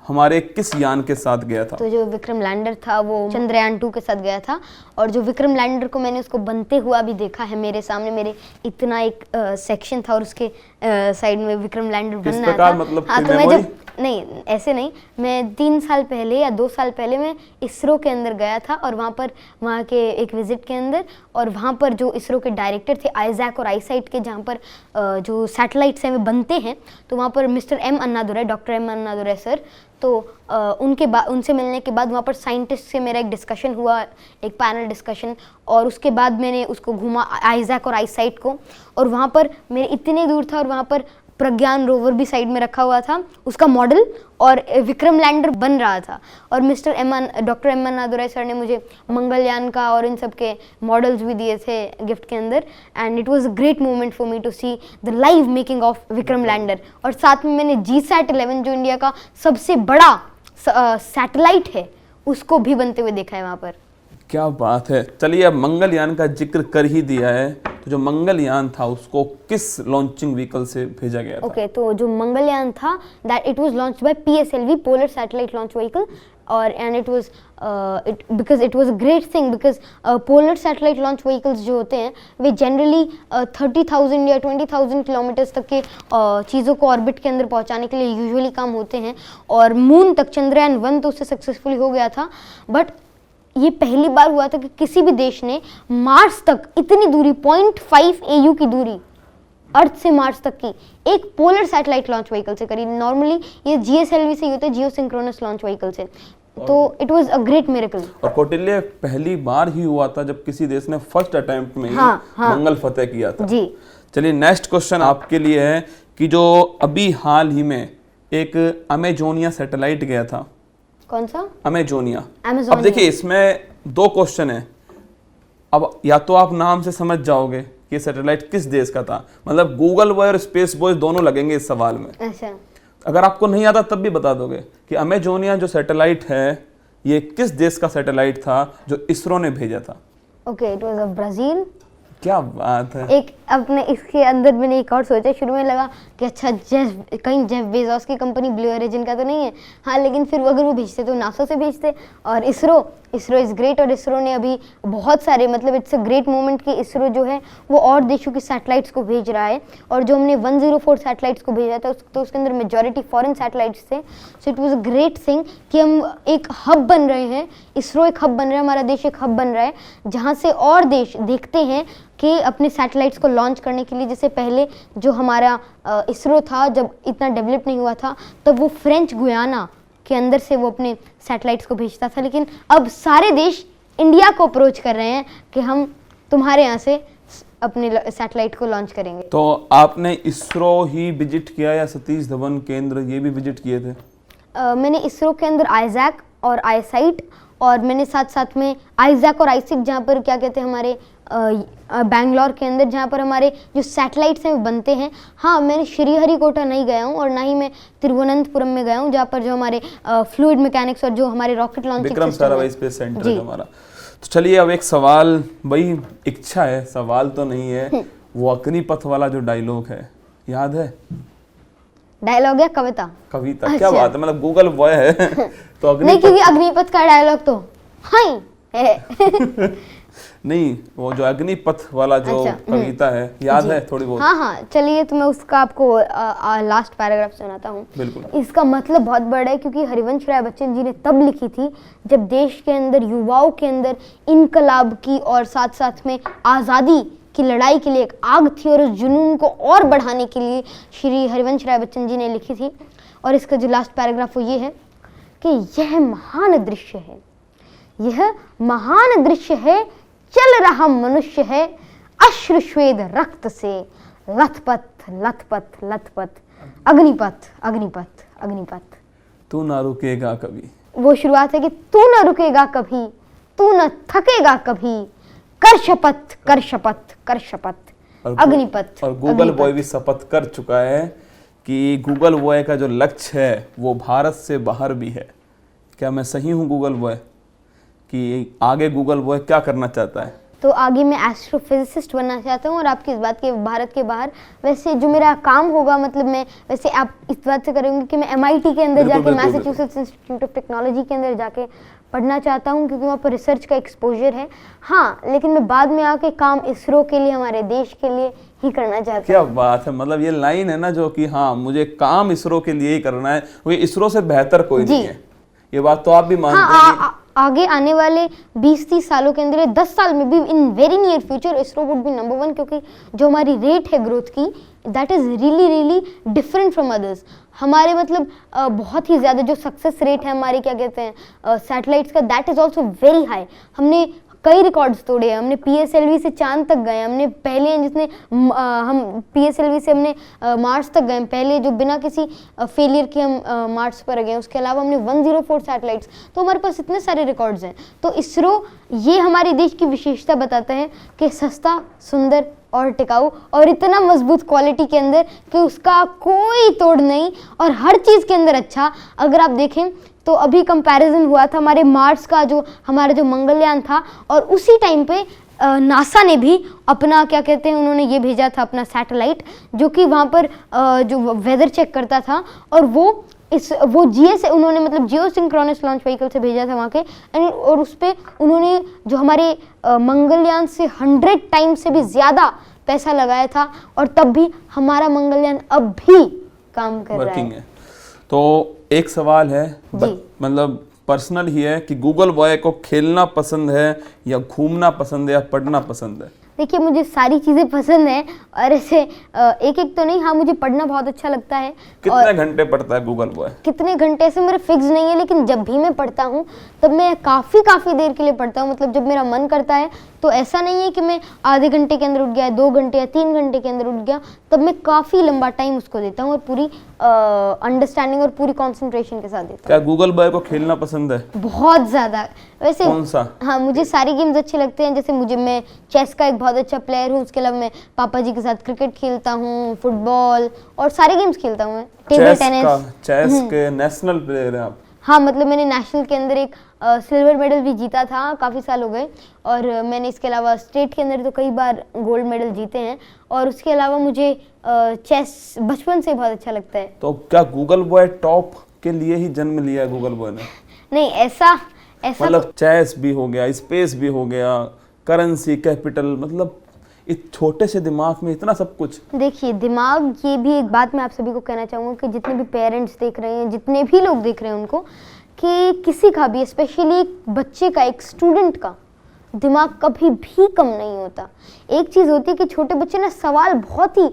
हमारे किस यान के साथ गया था? तो जो विक्रम लैंडर था वो चंद्रयान 2 के साथ गया था, और जो विक्रम लैंडर को मैंने उसको बनते हुआ भी देखा है मेरे सामने, मेरे इतना एक सेक्शन था और उसके साइड में विक्रम लैंडर बन रहा था। मतलब हाँ, तो मैं जब नहीं, ऐसे नहीं, मैं 3 साल पहले या 2 साल पहले मैं इसरो के अंदर गया था, और वहाँ के एक विजिट के अंदर, और वहाँ पर जो इसरो के डायरेक्टर थे आइजैक और आईसाइट के, जहाँ पर जो सैटेलाइट्स हैं वे बनते हैं, तो वहाँ पर mister M Annadurai, doctor M Annadurai sir, तो उनसे मिलने के बाद वहाँ पर साइंटिस्ट से मेरा एक डिस्कशन हुआ, एक पैनल डिस्कशन, और उसके बाद मैंने उसको घूमा आइजैक और आईसाइट को, और वहाँ पर मेरे इतने दूर था, और वहाँ पर प्रज्ञान रोवर भी साइड में रखा हुआ था, उसका मॉडल, और विक्रम लैंडर बन रहा था, और डॉक्टर एम अन्नादुरई सर ने मुझे मंगलयान का और इन सब के मॉडल्स भी दिए थे गिफ्ट के अंदर, and it was a great moment for me to see the live making of Vikram lander. और साथ में मैंने GSAT-11 जो इंडिया का सबसे बड़ा सैटेलाइट है, उसको भी बनते हुए देखा है वहाँ पर। क्या बात है। चलिए अब मंगलयान का जिक्र कर ही दिया है, तो जो मंगलयान था उसको किस लॉन्चिंग व्हीकल से भेजा गया था? ओके, तो जो मंगलयान था, that it was launched by PSLV, polar satellite launch vehicle, और and it was because it was a great thing, because polar satellite launch vehicles जो होते हैं वे जनरली 30,000 या 20,000 किलोमीटर्स तक के चीज़ों को ऑर्बिट के अंदर पहुंचाने के लिए यूजुअली काम होते हैं, और मून तक चंद्रयान 1 तो उससे सक्सेसफुली हो गया था, बट ये पहली बार हुआ था कि किसी भी देश ने मार्स तक इतनी दूरी 0.5 AU की दूरी अर्थ से मार्स तक की एक पोलर सैटेलाइट लॉन्च व्हीकल से करी। नॉर्मली ये GSLV से ही होता है, जियो सिंक्रोनस लॉन्च व्हीकल से, तो it was a great miracle. और कौटिल्य पहली बार ही हुआ था जब किसी देश ने फर्स्ट अटेम्प्ट में ही मंगल फतेह किया था जी। चलिए नेक्स्ट क्वेश्चन आपके लिए है कि जो अभी हाल ही में एक अमेजोनिया सैटेलाइट गया था। कौन सा? अमेजोनिया। अब देखिए इसमें 2 क्वेश्चन है, अब या तो आप नाम से समझ जाओगे कि सैटेलाइट किस देश का था, मतलब गूगल बॉय और स्पेस बॉय दोनों लगेंगे इस सवाल में। अच्छा। अगर आपको नहीं आता तब भी बता दोगे कि अमेजोनिया जो सैटेलाइट है ये किस देश का सैटेलाइट था जो इसरो ने भेजा था? Okay, it was of Brazil. क्या बात है। एक अपने इसके अंदर मैंने एक और सोचा, शुरू में लगा कि अच्छा कहीं जेफ बेजोस की कंपनी ब्लू ओरिजिन का तो नहीं है, हाँ, लेकिन फिर अगर वो भेजते तो नासा से भेजते। और इसरो इज़ ग्रेट, और इसरो ने अभी बहुत सारे, मतलब इट्स अ ग्रेट मोमेंट कि इसरो जो है वो और देशों की सैटेलाइट्स को भेज रहा है, और जो हमने 104 सैटेलाइट्स को भेजा था तो उसके अंदर मेजॉरिटी फॉरेन सैटेलाइट्स थे। सो it was a great thing कि हम एक हब बन रहे हैं, इसरो एक हब बन रहा है, हमारा देश एक हब बन रहा है, जहाँ से और देश देखते हैं कि अपने सैटेलाइट्स को लॉन्च करने के लिए, जैसे पहले जो हमारा इसरो था जब इतना डेवलप नहीं हुआ था तब वो फ्रेंच गुयाना के अंदर से वो अपने सैटेलाइट्स को भेजता था, लेकिन अब सारे देश इंडिया को अप्रोच कर रहे हैं कि हम तुम्हारे यहाँ से अपने सैटेलाइट को लॉन्च करेंगे। तो आपने इसरो ही विजिट किया या सतीश धवन केंद्र ये भी विजिट किए थे? मैंने इसरो के अंदर आइजैक और आईसाइट, और मैंने साथ साथ में आइजैक और आईसिक जहाँ पर क्या कहते हैं हमारे बैंगलोर के अंदर जहाँ पर हमारे जो सैटेलाइट्स हैं वो बनते हैं। हाँ, मैंने श्रीहरिकोटा नहीं गया हूँ और ना ही मैं तिरुवनंतपुरम में गया हूँ जहाँ पर जो हमारे फ्लूइड मैकेनिक्स और जो हमारे rocket launching Vikram Sarabhai space centre है हमारा। तो चलिए अब एक सवाल, वही इच्छा है, सवाल तो नहीं है, वो अग्निपथ वाला जो डायलॉग है याद है? डायलॉग या कविता? कविता। अच्छा। क्या बात है, मतलब गूगल बॉय है तो नहीं, क्योंकि अग्निपथ का डायलॉग तो हाई है नहीं, वो जो अग्निपथ वाला जो अच्छा, कविता है याद है थोड़ी बहुत? हाँ, चलिए तो मैं उसका आपको लास्ट पैराग्राफ सुनाता हूँ। बिल्कुल। इसका मतलब बहुत बड़ा है, क्योंकि हरिवंश राय बच्चन जी ने तब लिखी थी जब देश के अंदर युवाओं के अंदर इनकलाब की और साथ साथ में आज़ादी की लड़ाई के लिए एक आग थी, और उस जुनून को और बढ़ाने के लिए श्री हरिवंश राय बच्चन जी ने लिखी थी। और इसका जो लास्ट पैराग्राफ वो ये है कि यह महान दृश्य है, यह महान दृश्य है, चल रहा मनुष्य है अश्रु श्वेद रक्त से, लथपथ लथपथ लथपथ, अग्निपथ अग्निपथ अग्निपथ। तू ना रुकेगा कभी। वो शुरुआत है कि तू न रुकेगा कभी, तू न थकेगा कभी, कर शपथ कर शपथ कर शपथ, अग्निपथ। और गूगल बॉय भी शपथ कर चुका है कि गूगल बॉय का जो लक्ष्य है वो भारत से बाहर भी है। क्या मैं सही हूँ गूगल बॉय कि आगे गूगल बॉय क्या करना चाहता है? तो आगे मैं एस्ट्रोफिजिसिस्ट बनना चाहता हूँ। और आपकी इस बात के भारत के बाहर वैसे जो मेरा काम होगा, मतलब मैं वैसे आप इस बात से करेंगे कि मैं MIT के अंदर जाके, मैसाचुसेट्स इंस्टीट्यूट ऑफ टेक्नोलॉजी के अंदर जाके पढ़ना चाहता हूँ, क्योंकि वहाँ पर रिसर्च का एक्सपोजर है। हाँ, लेकिन मैं बाद में आके काम इसरो के लिए, हमारे देश के लिए ही करना चाहता हूँ। क्या बात है, मतलब ये लाइन है ना जो कि हाँ मुझे काम इसरो के लिए ही करना है, वो इसरो से बेहतर कोई नहीं है। ये बात तो आप भी मानते हैं? आगे आने वाले 20-30 सालों के अंदर, 10 साल में भी, in very near future ISRO would be number 1, क्योंकि जो हमारी रेट है ग्रोथ की, that is really different from others. हमारे मतलब बहुत ही ज़्यादा जो सक्सेस रेट है हमारे क्या कहते हैं सैटेलाइट्स का, that is also very high. हमने कई रिकॉर्ड्स तोड़े हैं, हमने PSLV से चांद तक गए, हमने पहले हैं जिसने हम PSLV से हमने मार्स तक गए, पहले जो बिना किसी फेलियर के हम मार्स पर गए। उसके अलावा हमने 104 सैटेलाइट्स, तो हमारे पास इतने सारे रिकॉर्ड्स हैं। तो इसरो ये हमारे देश की विशेषता बताता है कि सस्ता, सुंदर और टिकाऊ, और इतना मजबूत क्वालिटी के अंदर कि उसका कोई तोड़ नहीं, और हर चीज़ के अंदर अच्छा। अगर आप देखें तो अभी कंपैरिजन हुआ था हमारे मार्स का, जो हमारा जो मंगलयान था, और उसी टाइम पे नासा ने भी अपना क्या कहते हैं, उन्होंने ये भेजा था अपना सैटेलाइट, जो कि वहाँ पर जो वेदर चेक करता था, और वो GS उन्होंने मतलब जियो सिंक्रोनस लॉन्च व्हीकल से भेजा था वहाँ के, और उस पर उन्होंने जो हमारे मंगलयान से 100 टाइम से भी ज़्यादा पैसा लगाया था, और तब भी हमारा मंगलयान अब भी काम कर रहा है। तो एक सवाल है, मतलब पर्सनल ही है, कि गूगल बॉय को खेलना पसंद है या घूमना पसंद है या पढ़ना पसंद है? देखिए, मुझे सारी चीज़ें पसंद हैं, और ऐसे एक तो नहीं। हाँ, मुझे पढ़ना बहुत अच्छा लगता है। कितने घंटे पढ़ता है गूगल बॉय? कितने घंटे से मेरा फिक्स नहीं है, लेकिन जब भी मैं पढ़ता हूँ तब मैं काफ़ी देर के लिए पढ़ता हूँ। मतलब जब मेरा मन करता है, तो ऐसा नहीं है कि मैं आधे घंटे के अंदर उठ गया, 2 घंटे या 3 घंटे के अंदर उठ गया, तब मैं काफ़ी लंबा टाइम उसको देता हूँ, और पूरी अंडरस्टैंडिंग और पूरी कॉन्सेंट्रेशन के साथ देता हूँ। क्या गूगल बॉय को खेलना पसंद है? बहुत ज़्यादा। वैसे कौन सा? हाँ, मुझे सारी गेम्स अच्छे लगते हैं। जैसे मैं चेस का एक बहुत अच्छा प्लेयर हूँ, उसके अलावा मैं पापा जी के साथ क्रिकेट खेलता हूँ, फुटबॉल, और सारे गेम्स खेलता हूँ मैं। Table tennis. चेस के नेशनल प्लेयर हैं आप? हाँ, मतलब मैंने नेशनल के अंदर एक सिल्वर मेडल भी जीता था, काफ़ी साल हो गए, और मैंने इसके अलावा स्टेट के अंदर तो कई बार गोल्ड मेडल जीते हैं। और उसके अलावा मुझे चेस बचपन से बहुत अच्छा लगता है। तो क्या गूगल बॉय टॉप के लिए ही जन्म लिया है गूगल बॉय ने? नहीं, ऐसा मतलब चेस भी हो गया, स्पेस भी हो गया, करेंसी, कैपिटल, मतलब इस छोटे से दिमाग में इतना सब कुछ। देखिए, दिमाग, ये भी एक बात मैं आप सभी को कहना चाहूँगा कि जितने भी पेरेंट्स देख रहे हैं, जितने भी लोग देख रहे हैं उनको, कि किसी का भी, स्पेशली एक बच्चे का, एक स्टूडेंट का दिमाग कभी भी कम नहीं होता। एक चीज़ होती है कि छोटे बच्चे ना सवाल बहुत ही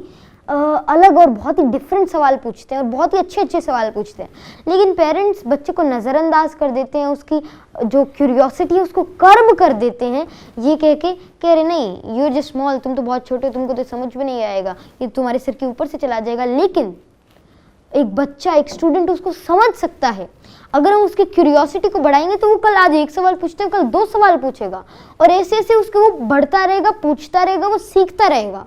अलग और बहुत ही डिफरेंट सवाल पूछते हैं और बहुत ही अच्छे अच्छे सवाल पूछते हैं, लेकिन पेरेंट्स बच्चे को नज़रअंदाज कर देते हैं, उसकी जो क्यूरियोसिटी है उसको कर्ब कर देते हैं, ये कह के कि अरे नहीं, यू आर जस्ट स्मॉल, तुम तो बहुत छोटे हो, तुमको तो समझ में नहीं आएगा, ये तुम्हारे सिर के ऊपर से चला जाएगा। लेकिन एक बच्चा, एक स्टूडेंट उसको समझ सकता है। अगर हम उसकी क्यूरियोसिटी को बढ़ाएंगे तो वो कल आज एक सवाल पूछते हैं, कल 2 सवाल पूछेगा, और ऐसे ऐसे उसके वो बढ़ता रहेगा, पूछता रहेगा, वो सीखता रहेगा।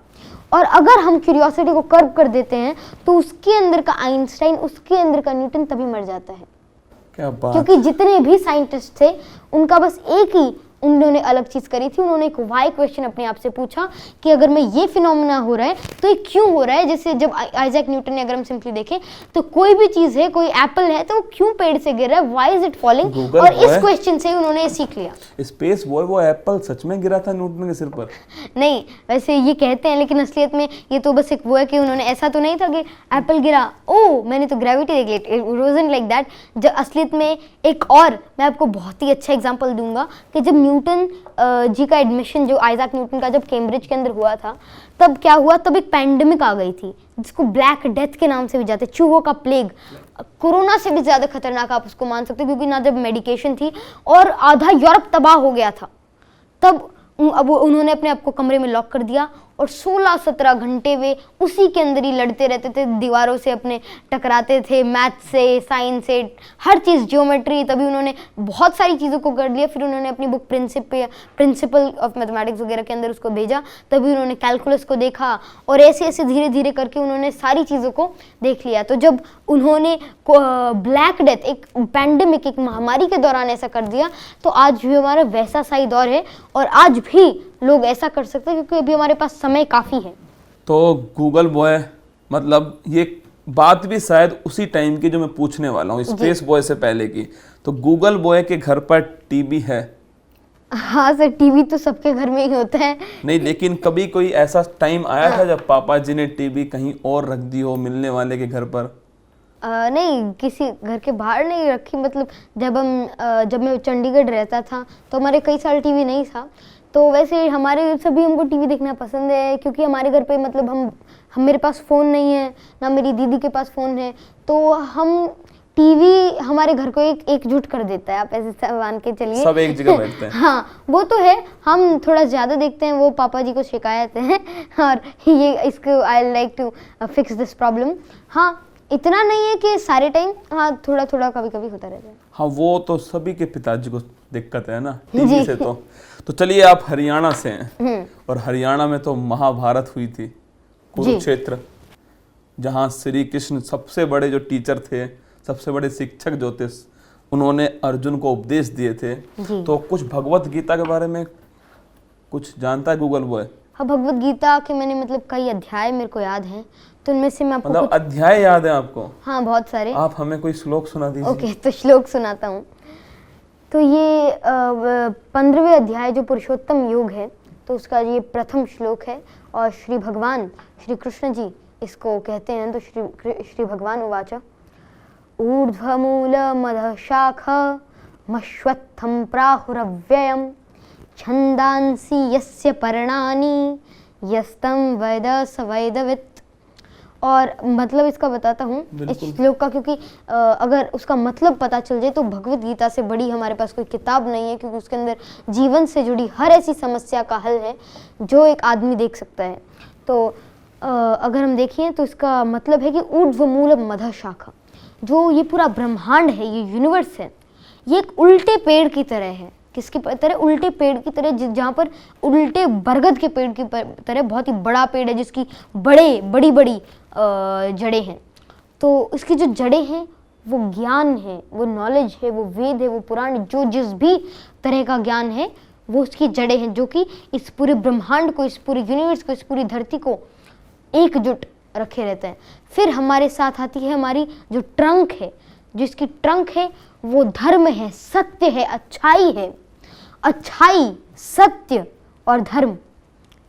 और अगर हम क्यूरियोसिटी को कर्ब कर देते हैं तो उसके अंदर का आइंस्टाइन, उसके अंदर का न्यूटन तभी मर जाता है। क्या बात। क्योंकि जितने भी साइंटिस्ट थे उनका बस एक ही उन्होंने अलग चीज करी थी, उन्होंने एक वाई क्वेश्चन अपने आप से पूछा कि अगर मैं ये फिनोमेना हो रहा है तो ये क्यों हो रहा है। जैसे जब आइजैक न्यूटन ने, अगर हम सिंपली देखें तो कोई भी चीज है, कोई एप्पल है तो वो क्यों पेड़ से गिर रहा है, व्हाई इज इट फॉलिंग, और इस क्वेश्चन से उन्होंने सीख लिया। स्पेस बॉय, वो एप्पल सच में गिरा था न्यूटन के सिर पर? नहीं, वैसे ये कहते हैं, लेकिन असलियत में ये तो बस एक वो है कि उन्होंने, ऐसा तो नहीं था कि एप्पल गिरा, ओ मैंने तो ग्रेविटी देख ली, इट वाजंट लाइक दैट। जब असलियत में एक और मैं आपको बहुत ही अच्छा एग्जांपल दूंगा कि जब न्यूटन जी का एडमिशन, जो आइजैक न्यूटन का जब कैम्ब्रिज के अंदर हुआ था, तब क्या हुआ, तब एक पैंडेमिक आ गई थी जिसको ब्लैक डेथ के नाम से भी जाते, चूहों का प्लेग, कोरोना से भी ज्यादा खतरनाक आप उसको मान सकते हो, क्योंकि ना जब मेडिकेशन थी और आधा यूरोप तबाह हो गया था। तब अब उन्होंने अपने आप को कमरे में लॉक कर दिया और 16-17 घंटे वे उसी के अंदर ही लड़ते रहते थे, दीवारों से अपने टकराते थे, मैथ से, साइंस से, हर चीज़, ज्योमेट्री। तभी उन्होंने बहुत सारी चीज़ों को कर लिया। फिर उन्होंने अपनी बुक प्रिंसिपल ऑफ मैथमेटिक्स वगैरह के अंदर उसको भेजा, तभी उन्होंने कैलकुलस को देखा, और ऐसे ऐसे धीरे धीरे करके उन्होंने सारी चीज़ों को देख लिया। तो जब उन्होंने ब्लैक डेथ, एक पैंडेमिक, एक महामारी के दौरान ऐसा कर दिया, तो आज भी हमारा वैसा सही दौर है और आज भी लोग ऐसा कर सकते हैं, क्योंकि अभी हमारे पास समय काफ़ी है। तो गूगल बॉय, मतलब ये बात भी शायद उसी टाइम की जो मैं पूछने वाला हूँ, स्पेस बॉय से पहले की। तो गूगल बॉय के घर पर टीवी है? हाँ सर, टीवी तो सबके घर में ही होता है। नहीं, लेकिन कभी कोई ऐसा टाइम आया था जब पापा जी ने टीवी कहीं और रख दी हो, मिलने वाले के घर पर? नहीं, किसी घर के बाहर नहीं रखी। मतलब जब मैं चंडीगढ़ रहता था तो हमारे कई साल टीवी नहीं था। तो वैसे हमारे सभी, हमको टीवी देखना पसंद है, क्योंकि हमारे घर पे मतलब हम मेरे पास फ़ोन नहीं है, ना मेरी दीदी के पास फ़ोन है, तो हम टीवी हमारे घर को एकजुट कर देता है, आप ऐसे मान के चलिए। सब एक जगह बैठते हैं। हाँ, वो तो है। हम थोड़ा ज़्यादा देखते हैं, वो पापा जी को शिकायत है और ये इसको I like to fix this problem. हाँ, इतना नहीं है कि सारे टाइम, हाँ थोड़ा थोड़ा कभी कभी होता रहता है। हाँ, वो तो सभी के पिताजी को दिक्कत है ना टीवी से। तो चलिए, आप हरियाणा से हैं और हरियाणा में तो महाभारत हुई थी, कुरुक्षेत्र, जहाँ श्री कृष्ण सबसे बड़े जो टीचर थे, सबसे बड़े शिक्षक जो थे, उन्होंने अर्जुन को उपदेश दिए थे। तो कुछ भगवत गीता के बारे में कुछ जानता है गूगल बॉय? हाँ, भगवत गीता के मैंने मतलब कई अध्याय मेरे को याद हैं, तो उनमें से मैं आपको मतलब अध्याय याद है आपको? हाँ, बहुत सारे। आप हमें कोई श्लोक सुना दीजिए। ओके, तो श्लोक सुनाता हूँ। तो ये 15वें अध्याय जो पुरुषोत्तम योग है, तो उसका ये प्रथम श्लोक है, और श्री भगवान श्री कृष्ण जी इसको कहते हैं। तो श्री भगवान उवाच ऊर्ध्वमूल मधः शाखा मश्वत्थं प्राहुरव्ययम् छंदांसि यस्य पर्णानि यस्तं वेद स वेदवित्। और मतलब इसका बताता हूँ इस श्लोक का, क्योंकि अगर उसका मतलब पता चल जाए तो भगवत गीता से बड़ी हमारे पास कोई किताब नहीं है, क्योंकि उसके अंदर जीवन से जुड़ी हर ऐसी समस्या का हल है जो एक आदमी देख सकता है। तो अगर हम देखें तो इसका मतलब है कि ऊर्ध्वमूल मधः शाखा, जो ये पूरा ब्रह्मांड है, ये यूनिवर्स है, ये एक उल्टे पेड़ की तरह है। किसकी तरह? उल्टे पेड़ की तरह, जहाँ पर उल्टे बरगद के पेड़ की तरह बहुत ही बड़ा पेड़ है, जिसकी बड़ी बड़ी जड़ें हैं। तो इसकी जो जड़ें हैं वो ज्ञान है, वो नॉलेज है, वो वेद है, वो पुराण, जो जिस भी तरह का ज्ञान है वो उसकी जड़ें हैं, जो कि इस पूरे ब्रह्मांड को, इस पूरे यूनिवर्स को, इस पूरी धरती को एकजुट रखे रहते हैं। फिर हमारे साथ आती है हमारी जो ट्रंक है, जिसकी ट्रंक है वो धर्म है, सत्य है, अच्छाई है। अच्छाई, सत्य और धर्म,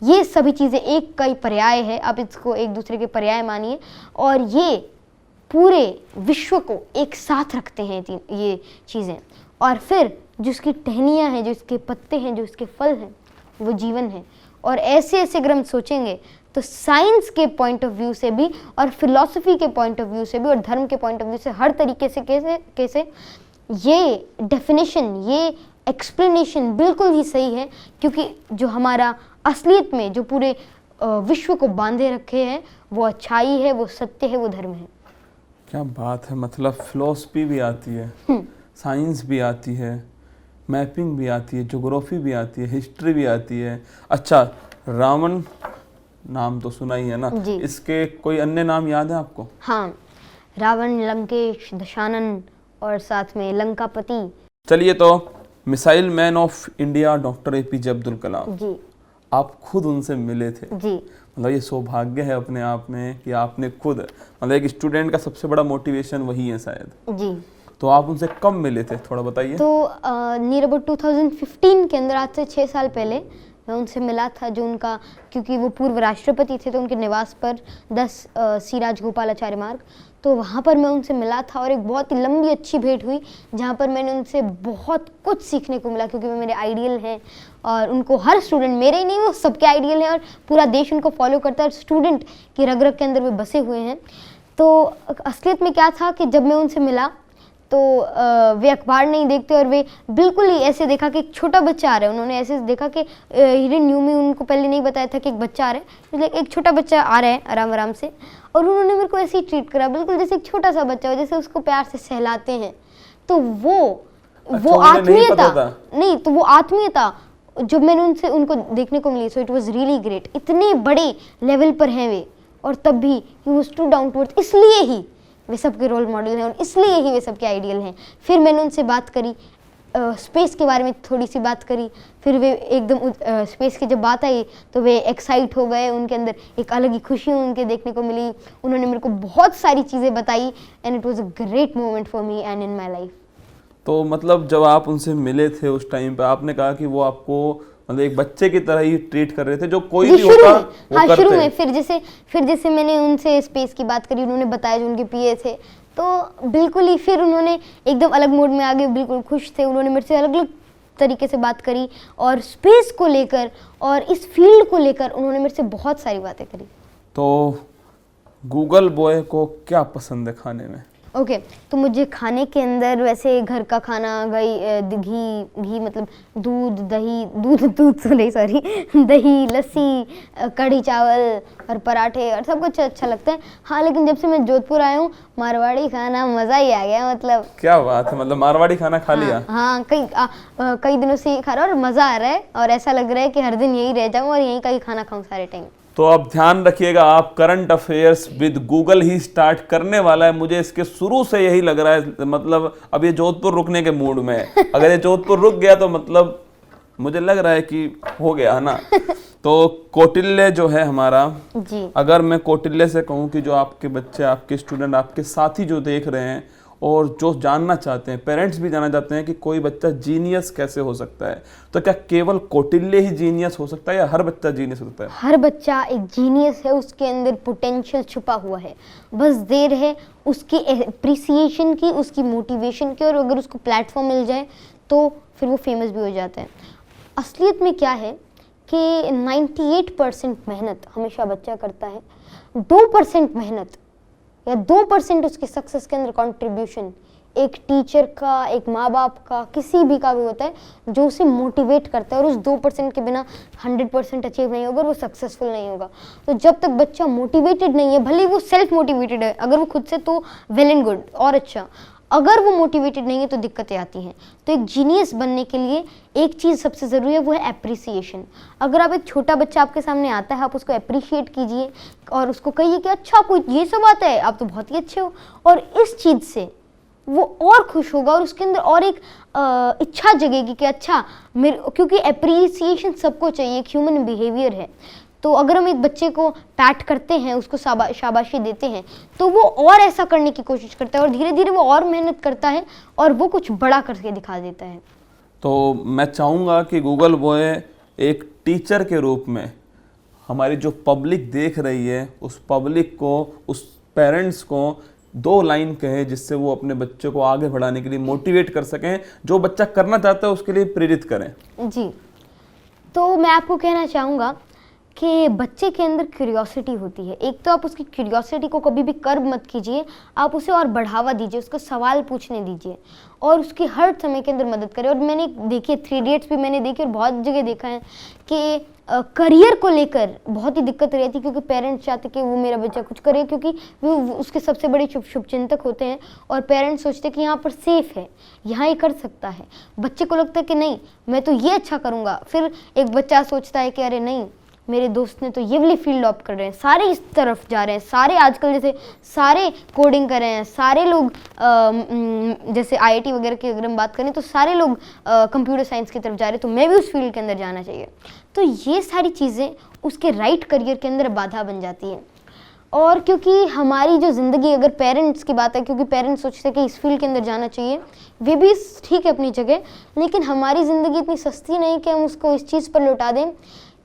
ये सभी चीज़ें एक का ही पर्याय है, आप इसको एक दूसरे के पर्याय मानिए, और ये पूरे विश्व को एक साथ रखते हैं ये चीज़ें। और फिर जिसकी टहनियाँ हैं, जो इसके पत्ते हैं, जो इसके फल हैं, वो जीवन है। और ऐसे ऐसे अगर हम सोचेंगे तो साइंस के पॉइंट ऑफ व्यू से भी और फिलॉसफी के पॉइंट ऑफ व्यू से भी और धर्म के पॉइंट ऑफ व्यू से हर तरीके से कैसे ये डेफिनेशन, ये एक्सप्लेनेशन बिल्कुल ही सही है, क्योंकि जो हमारा असलियत में जो पूरे विश्व को बांधे रखे हैं वो अच्छाई है, वो सत्य है, वो धर्म है। क्या बात है, मतलब फिलॉसफी भी आती है, साइंस भी आती है, मैपिंग भी आती है, ज्योग्राफी भी आती है, हिस्ट्री भी आती है। अच्छा, रावण नाम तो सुना ही है ना, इसके कोई अन्य नाम याद है आपको? हाँ, रावण, लंकेश, दशानन और साथ में लंकापति। चलिए, तो missile man of India doctor APJ Abdul Kalam ji, आप खुद उनसे मिले थे। जी, मतलब ये सौभाग्य है अपने आप में कि आपने खुद, मतलब एक स्टूडेंट का सबसे बड़ा मोटिवेशन वही है शायद। जी। तो आप उनसे कब मिले थे, थोड़ा बताइए। तो नियर अबाउट 2015 के अंदर, आज से 6 साल पहले मैं उनसे मिला था। जो उनका, क्योंकि वो पूर्व राष्ट्रपति थे तो उनके निवास पर 10 सी राजगोपालाचार्य मार्ग, तो वहाँ पर मैं उनसे मिला था और एक बहुत ही लंबी अच्छी भेंट हुई, जहाँ पर मैंने उनसे बहुत कुछ सीखने को मिला, क्योंकि वो मेरे आइडियल हैं और उनको हर स्टूडेंट, मेरे ही नहीं, वो सबके आइडियल हैं और पूरा देश उनको फॉलो करता है और स्टूडेंट की रग रग के अंदर वे बसे हुए हैं। तो असलियत में क्या था कि जब मैं उनसे मिला तो वे अखबार नहीं देखते और वे बिल्कुल ही ऐसे देखा कि एक छोटा बच्चा आ रहा है। उन्होंने ऐसे देखा कि हिडन न्यू में उनको पहले नहीं बताया था कि एक बच्चा आ रहा है, इसलिए एक छोटा बच्चा आ रहा है आराम आराम से, और उन्होंने मेरे को ऐसे ही ट्रीट करा, बिल्कुल जैसे एक छोटा सा बच्चा हो, जैसे उसको प्यार से सहलाते हैं। तो वो आत्मीयता नहीं, तो वो आत्मीयता जब मैंने उनको देखने को मिली, so it was really great. इतने बड़े लेवल पर हैं वे, और तब भी he was too down to earth, इसलिए ही वे सबके रोल मॉडल हैं और इसलिए ही वे सबके आइडियल हैं। फिर मैंने उनसे बात करी, स्पेस के बारे में थोड़ी सी बात करी, फिर वे एकदम स्पेस की जब बात आई तो वे एक्साइट हो गए, उनके अंदर एक अलग ही खुशी उनके देखने को मिली। उन्होंने मेरे को बहुत सारी चीज़ें बताई and it was a great moment for me and in my life. तो मतलब जब आप उनसे मिले थे उस टाइम पे, आपने कहा कि वो आपको मतलब एक बच्चे की तरह ही ट्रीट कर रहे थे, जो कोई भी होता वो हाँ, करते। शुरू में फिर जैसे मैंने उनसे स्पेस की बात करी, उन्होंने बताया जो उनके PA थे, तो बिल्कुल ही फिर उन्होंने एकदम अलग मोड में आ गए, बिल्कुल खुश थे। उन्होंने मेरे से अलग अलग तरीके से बात करी और स्पेस को लेकर और इस फील्ड को लेकर उन्होंने मेरे से बहुत सारी बातें करी। तो गूगल बॉय को क्या पसंद है खाने में? ओके, तो मुझे खाने के अंदर वैसे घर का खाना, घी मतलब दूध तो नहीं, सॉरी, दही, लस्सी, कढ़ी चावल और पराठे और सब कुछ अच्छा लगता है। हाँ, लेकिन जब से मैं जोधपुर आया हूँ, मारवाड़ी खाना मज़ा ही आ गया। मतलब क्या बात है, मतलब मारवाड़ी खाना खा लिया? हाँ, कई दिनों से खा रहा हूँ और मज़ा आ रहा है और ऐसा लग रहा है कि हर दिन यही रह जाऊँ और यहीं का ही खाना खाऊँ सारे टाइम। तो अब ध्यान रखिएगा, आप current affairs with Google he start करने वाला है। मुझे इसके शुरू से यही लग रहा है, मतलब अब ये जोधपुर रुकने के मूड में है। अगर ये जोधपुर रुक गया तो मतलब मुझे लग रहा है कि हो गया है ना। तो कौटिल्य जो है हमारा जी, अगर मैं कौटिल्य से कहूँ कि जो आपके बच्चे, आपके स्टूडेंट, आपके साथी जो देख रहे हैं और जो जानना चाहते हैं, पेरेंट्स भी जानना चाहते हैं कि कोई बच्चा जीनियस कैसे हो सकता है, तो क्या केवल कौटिल्य ही जीनियस हो सकता है या हर बच्चा जीनियस हो सकता है? हर बच्चा एक जीनियस है, उसके अंदर पोटेंशियल छुपा हुआ है, बस देर है उसकी एप्रिसिएशन की, उसकी मोटिवेशन की, और अगर उसको प्लेटफॉर्म मिल जाए तो फिर वो फेमस भी हो जाता है। असलियत में क्या है कि 98% मेहनत हमेशा बच्चा करता है, 2% मेहनत या 2% उसके सक्सेस के अंदर कंट्रीब्यूशन एक टीचर का, एक माँ बाप का, किसी भी का भी होता है, जो उसे मोटिवेट करता है। और उस 2% के बिना 100% अचीव नहीं होगा और वो सक्सेसफुल नहीं होगा। तो जब तक बच्चा मोटिवेटेड नहीं है, भले वो सेल्फ मोटिवेटेड है, अगर वो खुद से तो वेल एंड गुड और अच्छा, अगर वो मोटिवेटेड नहीं है तो दिक्कतें आती हैं। तो एक जीनियस बनने के लिए एक चीज़ सबसे ज़रूरी है, वो है एप्रिसिएशन। अगर आप एक छोटा बच्चा आपके सामने आता है, आप उसको अप्रिशिएट कीजिए और उसको कहिए कि अच्छा कोई ये सब आता है, आप तो बहुत ही अच्छे हो, और इस चीज़ से वो और खुश होगा और उसके अंदर और एक इच्छा जगेगी कि अच्छा क्योंकि एप्रिसिएशन सबको चाहिए, एक ह्यूमन बिहेवियर है। तो अगर हम एक बच्चे को पैट करते हैं, उसको शाबाशी देते हैं, तो वो और ऐसा करने की कोशिश करता है और धीरे धीरे वो और मेहनत करता है और वो कुछ बड़ा करके दिखा देता है। तो मैं चाहूँगा कि गूगल बॉय एक टीचर के रूप में हमारी जो पब्लिक देख रही है, उस पब्लिक को, उस पेरेंट्स को 2 लाइन कहे जिससे वो अपने बच्चे को आगे बढ़ाने के लिए मोटिवेट कर सकें, जो बच्चा करना चाहता है उसके लिए प्रेरित करें। जी, तो मैं आपको कहना चाहूँगा कि बच्चे के अंदर क्यूरियोसिटी होती है। एक तो आप उसकी क्यूरियोसिटी को कभी भी कर्ब मत कीजिए, आप उसे और बढ़ावा दीजिए, उसको सवाल पूछने दीजिए और उसकी हर समय के अंदर मदद करें। और मैंने देखिए 3 इडियट्स भी मैंने देखी और बहुत जगह देखा है कि करियर को लेकर बहुत ही दिक्कत रहती है, क्योंकि पेरेंट्स चाहते कि वो मेरा बच्चा कुछ करे, क्योंकि वो उसके सबसे बड़े शुभचिंतक होते हैं और पेरेंट्स सोचते हैं कि यहाँ पर सेफ है, यहाँ ये कर सकता है। बच्चे को लगता है कि नहीं मैं तो ये अच्छा करूँगा, फिर एक बच्चा सोचता है कि अरे नहीं मेरे दोस्त ने तो ये वाली फील्ड ऑप्ट कर रहे हैं, सारे इस तरफ जा रहे हैं, सारे आजकल जैसे सारे कोडिंग कर रहे हैं, सारे लोग जैसे IIT वगैरह की अगर हम बात करें तो सारे लोग कंप्यूटर साइंस की तरफ जा रहे हैं, तो मैं भी उस फील्ड के अंदर जाना चाहिए। तो ये सारी चीज़ें उसके राइट करियर के अंदर बाधा बन जाती हैं। और क्योंकि हमारी जो ज़िंदगी, अगर पेरेंट्स की बात है, क्योंकि पेरेंट्स सोचते हैं कि इस फील्ड के अंदर जाना चाहिए, वे भी ठीक है अपनी जगह, लेकिन हमारी ज़िंदगी इतनी सस्ती नहीं कि हम उसको इस चीज़ पर लौटा दें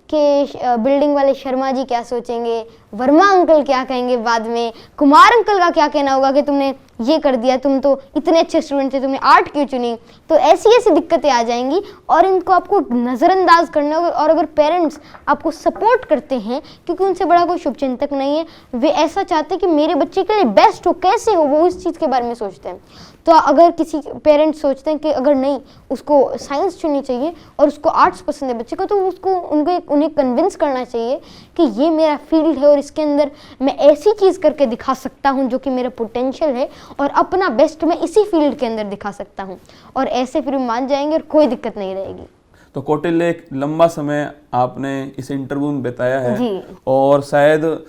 कि बिल्डिंग वाले शर्मा जी क्या सोचेंगे, वर्मा अंकल क्या कहेंगे, बाद में कुमार अंकल का क्या कहना होगा कि तुमने ये कर दिया, तुम तो इतने अच्छे स्टूडेंट थे, तुमने आर्ट क्यों चुनी। तो ऐसी ऐसी दिक्कतें आ जाएंगी और इनको आपको नज़रअंदाज करना होगा। और अगर पेरेंट्स आपको सपोर्ट करते हैं, क्योंकि उनसे बड़ा कोई शुभचिंतक नहीं है, वे ऐसा चाहते हैं कि मेरे बच्चे के लिए बेस्ट हो, कैसे हो, वो इस चीज़ के बारे में सोचते हैं। तो अगर किसी पेरेंट्स सोचते हैं कि अगर नहीं उसको साइंस चुननी चाहिए और उसको आर्ट्स पसंद है बच्चे को, तो उसको उन्हें कन्विंस करना चाहिए कि ये मेरा फील्ड है और इसके अंदर मैं ऐसी चीज़ करके दिखा सकता हूँ जो कि मेरा पोटेंशियल है और अपना बेस्ट मैं इसी फील्ड के अंदर दिखा सकता हूँ, और ऐसे फिर मान जाएंगे और कोई दिक्कत नहीं रहेगी। तो कौटिल्य, एक लंबा समय आपने इस इंटरव्यू में बिताया है जी। और शायद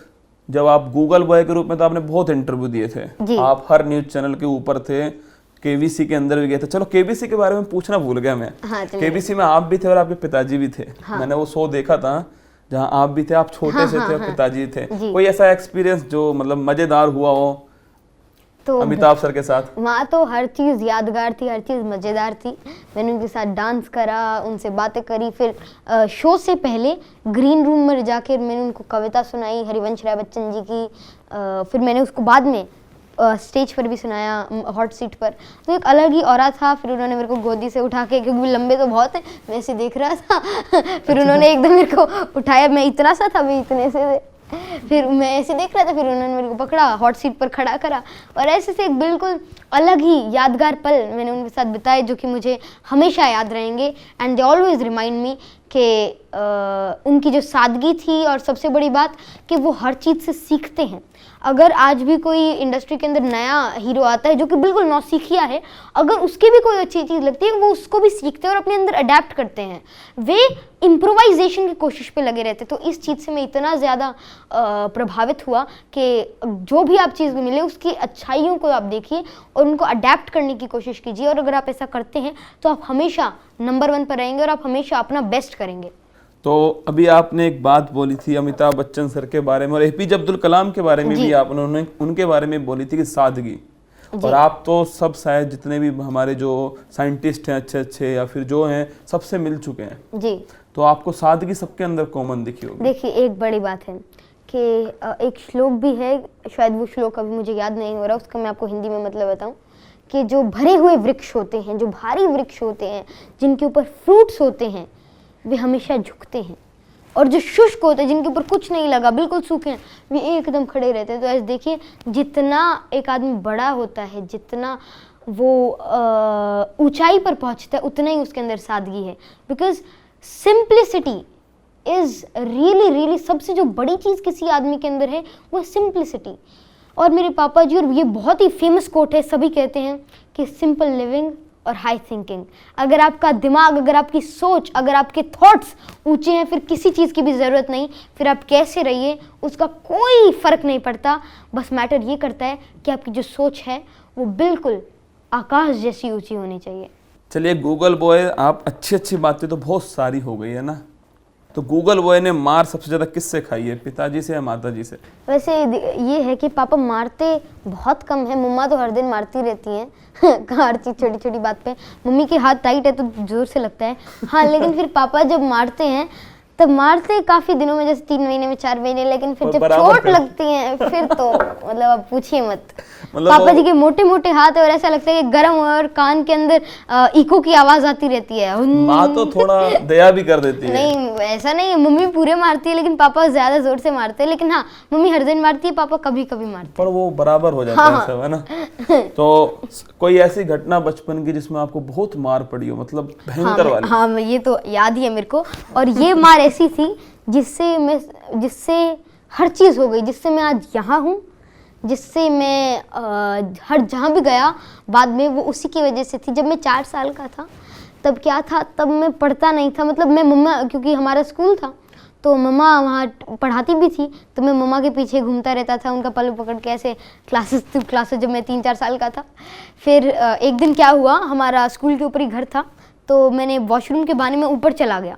जब आप गूगल बॉय के रूप में तो आपने बहुत इंटरव्यू दिए थे, आप हर न्यूज चैनल के ऊपर थे, KBC के अंदर भी गए थे। चलो KBC के बारे में पूछना भूल गया मैं। हाँ, KBC में आप भी थे और आपके पिताजी भी थे। हाँ। मैंने वो शो देखा था जहाँ आप भी थे, आप छोटे से थे और पिताजी थे। कोई ऐसा एक्सपीरियंस जो मतलब मजेदार हुआ हो तो अमिताभ सर के साथ? वहाँ तो हर चीज़ यादगार थी, हर चीज़ मज़ेदार थी। मैंने उनके साथ डांस करा, उनसे बातें करी, फिर शो से पहले ग्रीन रूम में जाकर मैंने उनको कविता सुनाई हरिवंश राय बच्चन जी की। फिर मैंने उसको बाद में स्टेज पर भी सुनाया, हॉट सीट पर। तो एक अलग ही ऑरा था। फिर उन्होंने मेरे को गोदी से उठा के, क्योंकि लंबे तो बहुत है, मैं ऐसे देख रहा था फिर उन्होंने एकदम मेरे को उठाया, मैं इतना सा था, मैं इतने से, फिर मैं ऐसे देख रहा था, फिर उन्होंने मेरे को पकड़ा, हॉट सीट पर खड़ा करा और ऐसे से एक बिल्कुल अलग ही यादगार पल मैंने उनके साथ बिताए, जो कि मुझे हमेशा याद रहेंगे। And they always remind me कि उनकी जो सादगी थी, और सबसे बड़ी बात कि वो हर चीज़ से सीखते हैं। अगर आज भी कोई इंडस्ट्री के अंदर नया हीरो आता है जो कि बिल्कुल नौसिखिया है, अगर उसकी भी कोई अच्छी चीज़ लगती है वो उसको भी सीखते हैं और अपने अंदर अडेप्ट करते हैं। वे इम्प्रोवाइजेशन की कोशिश पे लगे रहते। तो इस चीज़ से मैं इतना ज़्यादा प्रभावित हुआ कि जो भी आप चीज़ मिले उसकी अच्छाइयों को आप देखिए और उनको अडेप्ट करने की कोशिश कीजिए। और अगर आप ऐसा करते हैं तो आप हमेशा नंबर 1 पर रहेंगे और आप हमेशा अपना बेस्ट करेंगे। तो अभी आपने एक बात बोली थी अमिताभ बच्चन सर के बारे में और APJ अब्दुल कलाम के बारे में भी आपने उनके बारे में बोली थी कि सादगी। और आप तो सब शायद जितने भी हमारे जो साइंटिस्ट हैं अच्छे अच्छे या फिर जो हैं सबसे मिल चुके हैं जी, तो आपको सादगी सबके अंदर कॉमन दिखी होगी। देखिए एक बड़ी बात है कि एक श्लोक भी है, शायद वो श्लोक अभी मुझे याद नहीं हो रहा, उसका मैं आपको हिंदी में मतलब बताऊं कि जो भरे हुए वृक्ष होते हैं, जो भारी वृक्ष होते हैं, जिनके ऊपर फ्रूट्स होते हैं, वे हमेशा झुकते हैं, और जो शुष्क होते हैं, जिनके ऊपर कुछ नहीं लगा, बिल्कुल सूखे हैं, वे एकदम खड़े रहते हैं। तो ऐसे देखिए, जितना एक आदमी बड़ा होता है, जितना वो ऊंचाई पर पहुंचता है, उतना ही उसके अंदर सादगी है। Because simplicity is really really सबसे जो बड़ी चीज़ किसी आदमी के अंदर है वो है सिंप्लिसिटी। और मेरे पापा जी, और ये बहुत ही फेमस कोट है, सभी कहते हैं कि सिंपल लिविंग और हाई थिंकिंग। अगर आपका दिमाग, अगर आपकी सोच, अगर आपके थॉट्स ऊंचे हैं, फिर किसी चीज़ की भी ज़रूरत नहीं, फिर आप कैसे रहिए उसका कोई फ़र्क नहीं पड़ता। बस मैटर ये करता है कि आपकी जो सोच है वो बिल्कुल आकाश जैसी ऊंची होनी चाहिए। चलिए गूगल बॉय, आप अच्छी बातें तो बहुत सारी हो गई है ना, तो गूगल बॉय ने मार सबसे ज़्यादा किससे खाई है, पिताजी से या माता जी से? वैसे ये है कि पापा मारते बहुत कम है, मम्मा तो हर दिन मारती रहती हैं हर चीज़ छोटी छोटी बात पे। मम्मी के हाथ टाइट है तो जोर से लगता है, हाँ, लेकिन फिर पापा जब मारते हैं तब मारते काफी दिनों में, जैसे 3 महीने में, 4 महीने, लेकिन फिर और जब बराबर चोट फिर- लगती है फिर तो मतलब अब पूछिए मत। मतलब पापा वो- जी के मोटे मोटे हाथ है और ऐसा लगता है कि गर्म और कान के अंदर इको की आवाज आती रहती है। माँ तो थोड़ा दया भी कर देती है। नहीं ऐसा नहीं है, मम्मी पूरे मारती है लेकिन पापा ज्यादा जोर से मारते हैं। लेकिन हाँ, मम्मी हर दिन मारती है, पापा कभी कभी मारते पर वो बराबर हो जाता हाँ, है सब, है ना। तो कोई ऐसी घटना बचपन की जिसमें आपको बहुत मार पड़ी हो, मतलब हैं। भयंकर वाली? हाँ, ये तो याद ही है मेरे को। और ये मार ऐसी थी जिससे हर चीज हो गई, जिससे मैं आज यहाँ हूँ, जिससे मैं हर जहाँ भी गया बाद में, वो उसी की वजह से थी। जब मैं 4 साल का था तब क्या था, तब मैं पढ़ता नहीं था, मतलब मैं मम्मा, क्योंकि हमारा स्कूल था तो मम्मा वहाँ पढ़ाती भी थी, तो मैं मम्मा के पीछे घूमता रहता था, उनका पल्लू पकड़ के ऐसे क्लासेस जब मैं 3-4 साल का था। फिर एक दिन क्या हुआ, हमारा स्कूल के ऊपर ही घर था, तो मैंने वॉशरूम के बहाने में ऊपर चला गया,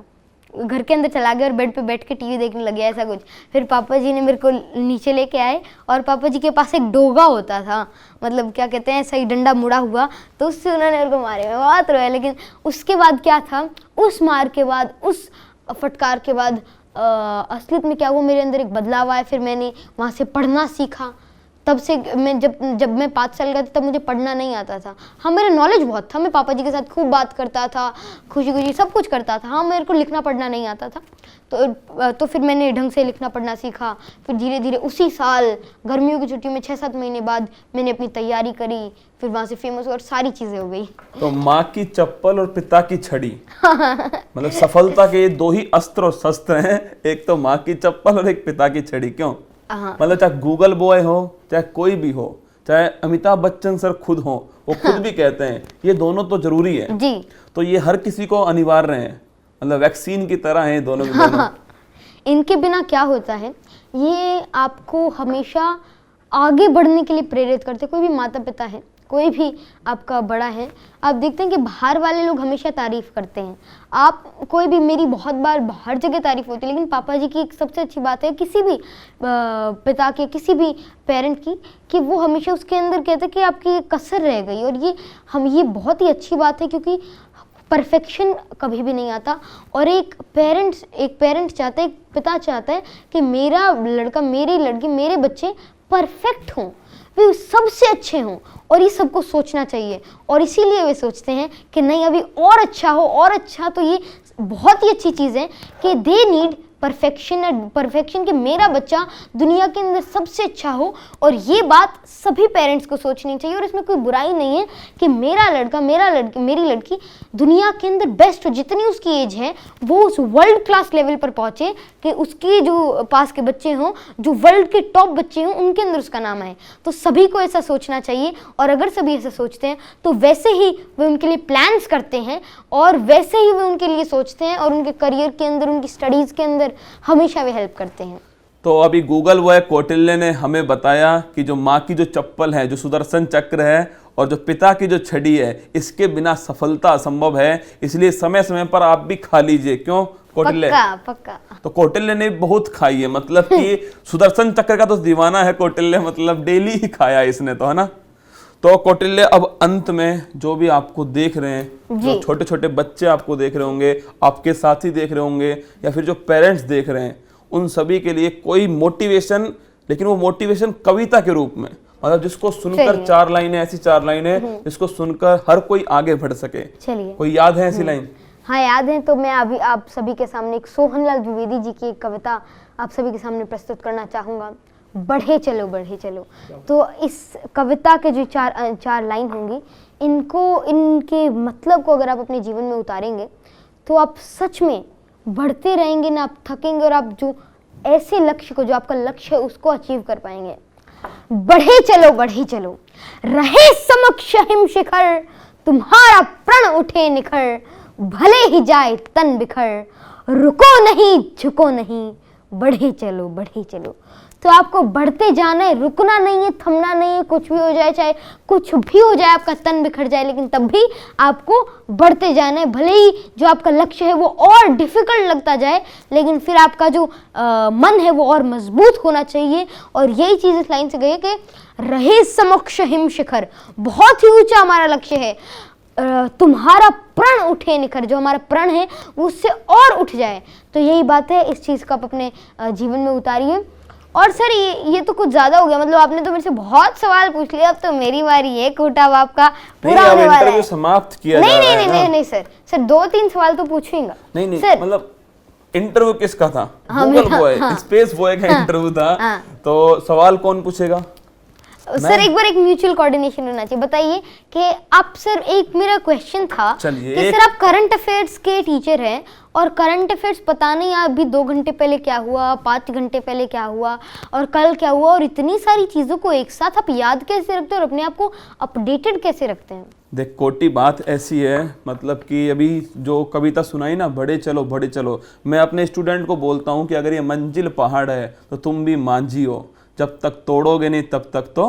घर के अंदर चला गया और बेड पे बैठ के टीवी देखने लग गया, ऐसा कुछ। फिर पापा जी ने मेरे को नीचे लेके आए और पापा जी के पास एक डोगा होता था, मतलब क्या कहते हैं, सही डंडा मुड़ा हुआ, तो उससे उन्होंने मेरे को मारे। मैं बहुत रोया। लेकिन उसके बाद क्या था, उस मार के बाद, उस फटकार के बाद असलियत में क्या हुआ, मेरे अंदर एक बदलाव आया। फिर मैंने वहाँ से पढ़ना सीखा। तब से मैं जब मैं 5 साल का था तब मुझे पढ़ना नहीं आता था। हाँ, मेरा नॉलेज बहुत था, मैं पापा जी के साथ खूब बात करता था, खुशी खुशी सब कुछ करता था। हाँ, मेरे को लिखना पढ़ना नहीं आता था, तो फिर मैंने ढंग से लिखना पढ़ना सीखा। फिर धीरे धीरे उसी साल गर्मियों की छुट्टियों में 6-7 महीने बाद मैंने अपनी तैयारी करी, फिर वहाँ से फेमस और सारी चीज़ें हो गई। तो माँ की चप्पल और पिता की छड़ी, मतलब सफलता के ये 2 ही अस्त्र और शस्त्र हैं, एक तो माँ की चप्पल और एक पिता की छड़ी। क्यों? हाँ। मतलब चाहे गूगल बॉय हो, चाहे कोई भी हो, चाहे अमिताभ बच्चन सर खुद हो, वो खुद भी कहते हैं ये दोनों तो जरूरी है जी। तो ये हर किसी को अनिवार्य है, मतलब वैक्सीन की तरह है दोनों के दोनों। इनके बिना क्या होता है, ये आपको हमेशा आगे बढ़ने के लिए प्रेरित करते। कोई भी माता पिता है, कोई भी आपका बड़ा है, आप देखते हैं कि बाहर वाले लोग हमेशा तारीफ करते हैं। आप कोई भी, मेरी बहुत बार हर जगह तारीफ होती है, लेकिन पापा जी की एक सबसे अच्छी बात है किसी भी पिता के, किसी भी पेरेंट की, कि वो हमेशा उसके अंदर कहते हैं कि आपकी कसर रह गई। और ये बहुत ही अच्छी बात है, क्योंकि परफेक्शन कभी भी नहीं आता। और एक पेरेंट चाहता है, एक पिता चाहता है कि मेरा लड़का, मेरी लड़की, मेरे बच्चे परफेक्ट हों, वे सबसे अच्छे हों। और ये सबको सोचना चाहिए, और इसीलिए वे सोचते हैं कि नहीं अभी और अच्छा हो, और अच्छा। तो ये बहुत ही अच्छी चीज़ है कि दे नीड परफेक्शन, कि मेरा बच्चा दुनिया के अंदर सबसे अच्छा हो। और ये बात सभी पेरेंट्स को सोचनी चाहिए, और इसमें कोई बुराई नहीं है कि मेरा लड़का, मेरी लड़की दुनिया के अंदर बेस्ट हो, जितनी उसकी एज है वो उस वर्ल्ड क्लास लेवल पर पहुंचे, कि उसके जो पास के बच्चे हों, जो वर्ल्ड के टॉप बच्चे हों, उनके अंदर उसका नाम आए। तो सभी को ऐसा सोचना चाहिए, और अगर सभी ऐसा सोचते हैं तो वैसे ही वे उनके लिए प्लान्स करते हैं, और वैसे ही वे उनके लिए सोचते हैं, और उनके करियर के अंदर, उनकी स्टडीज़ के अंदर हमेशा वे हेल्प करते हैं। तो अभी गूगल बॉय कौटिल्य ने हमें बताया कि जो माँ की जो चप्पल है, जो सुदर्शन चक्र है, और जो पिता की जो छड़ी है, इसके बिना सफलता असंभव है। इसलिए समय समय पर आप भी खा लीजिए। क्यों कौटिल्य? पक्का। तो कौटिल्य ने बहुत खाई है, मतलब कि सुदर्शन चक्र का तो दीवाना है कौटिल्य, मतलब डेली ही खाया इसने तो, है ना। तो कौटिल्य, अब अंत में जो भी आपको देख रहे हैं, जो छोटे छोटे बच्चे आपको देख रहे होंगे, आपके साथी देख रहे होंगे, या फिर जो पेरेंट्स देख रहे हैं, उन सभी के लिए कोई मोटिवेशन, लेकिन वो मोटिवेशन कविता के रूप में, मतलब जिसको सुनकर 4 लाइनें, ऐसी 4 लाइनें जिसको सुनकर हर कोई आगे बढ़ सके। चलिए, कोई याद है ऐसी लाइन? हाँ, याद है। तो मैं अभी आप सभी के सामने एक सोहनलाल द्विवेदी जी की एक कविता आप सभी के सामने प्रस्तुत करना चाहूँगा। बढ़े चलो, बढ़े चलो। तो इस कविता के जो 4 लाइन होंगी, इनके मतलब को अगर आप अपने जीवन में उतारेंगे तो आप सच में बढ़ते रहेंगे ना, आप थकेंगे, और आप जो ऐसे लक्ष्य को, जो आपका लक्ष्य है, उसको अचीव कर पाएंगे। बढ़े चलो, बढ़े चलो, रहे समक्ष हिम शिखर, तुम्हारा प्रण उठे निखर, भले ही जाए तन बिखर, रुको नहीं, झुको नहीं, बढ़े चलो, बढ़े चलो। तो आपको बढ़ते जाना है, रुकना नहीं है, थमना नहीं है। कुछ भी हो जाए, चाहे कुछ भी हो जाए, आपका तन बिखर जाए, लेकिन तब भी आपको बढ़ते जाना है। भले ही जो आपका लक्ष्य है वो और डिफिकल्ट लगता जाए, लेकिन फिर आपका जो मन है वो और मजबूत होना चाहिए। और यही चीज़ इस लाइन से गई कि रहे समक्ष हिम शिखर, बहुत ही ऊंचा हमारा लक्ष्य है। तुम्हारा प्रण उठे निखर, जो हमारा प्रण है वो उससे और उठ जाए। तो यही बात है, इस चीज़ को आप अपने जीवन में उतारिए। और सर ये तो कुछ ज्यादा हो गया, मतलब आपने तो मेरे से बहुत सवाल पूछ लिया, अब तो मेरी बारी है, कोटा आपका पूरा होने वाला है। समाप्त किया नहीं सर 2-3 सवाल तो पूछूंगा। नहीं सर, मतलब इंटरव्यू किसका था? गूगल बॉय, स्पेस बॉय का इंटरव्यू था। तो सवाल कौन पूछेगा? सर एक बार एक म्यूचुअल कोऑर्डिनेशन होना चाहिए। बताइए कि आप सर, एक मेरा क्वेश्चन था कि सर आप करंट अफेयर्स के टीचर हैं और करंट अफेयर्स पता नहीं अभी 2 घंटे पहले क्या हुआ, 5 घंटे पहले क्या हुआ और कल क्या हुआ, और इतनी सारी चीज़ों को एक साथ आप याद कैसे रखते हैं और अपने आप को अपडेटेड कैसे रखते हैं? देख कोटी, बात ऐसी है, मतलब कि अभी जो कविता सुनाई ना, बढ़े चलो बढ़े चलो, मैं अपने स्टूडेंट को बोलता हूँ कि अगर ये मंजिल पहाड़ है तो तुम भी मांझी हो, जब तक तोड़ोगे नहीं तब तक तो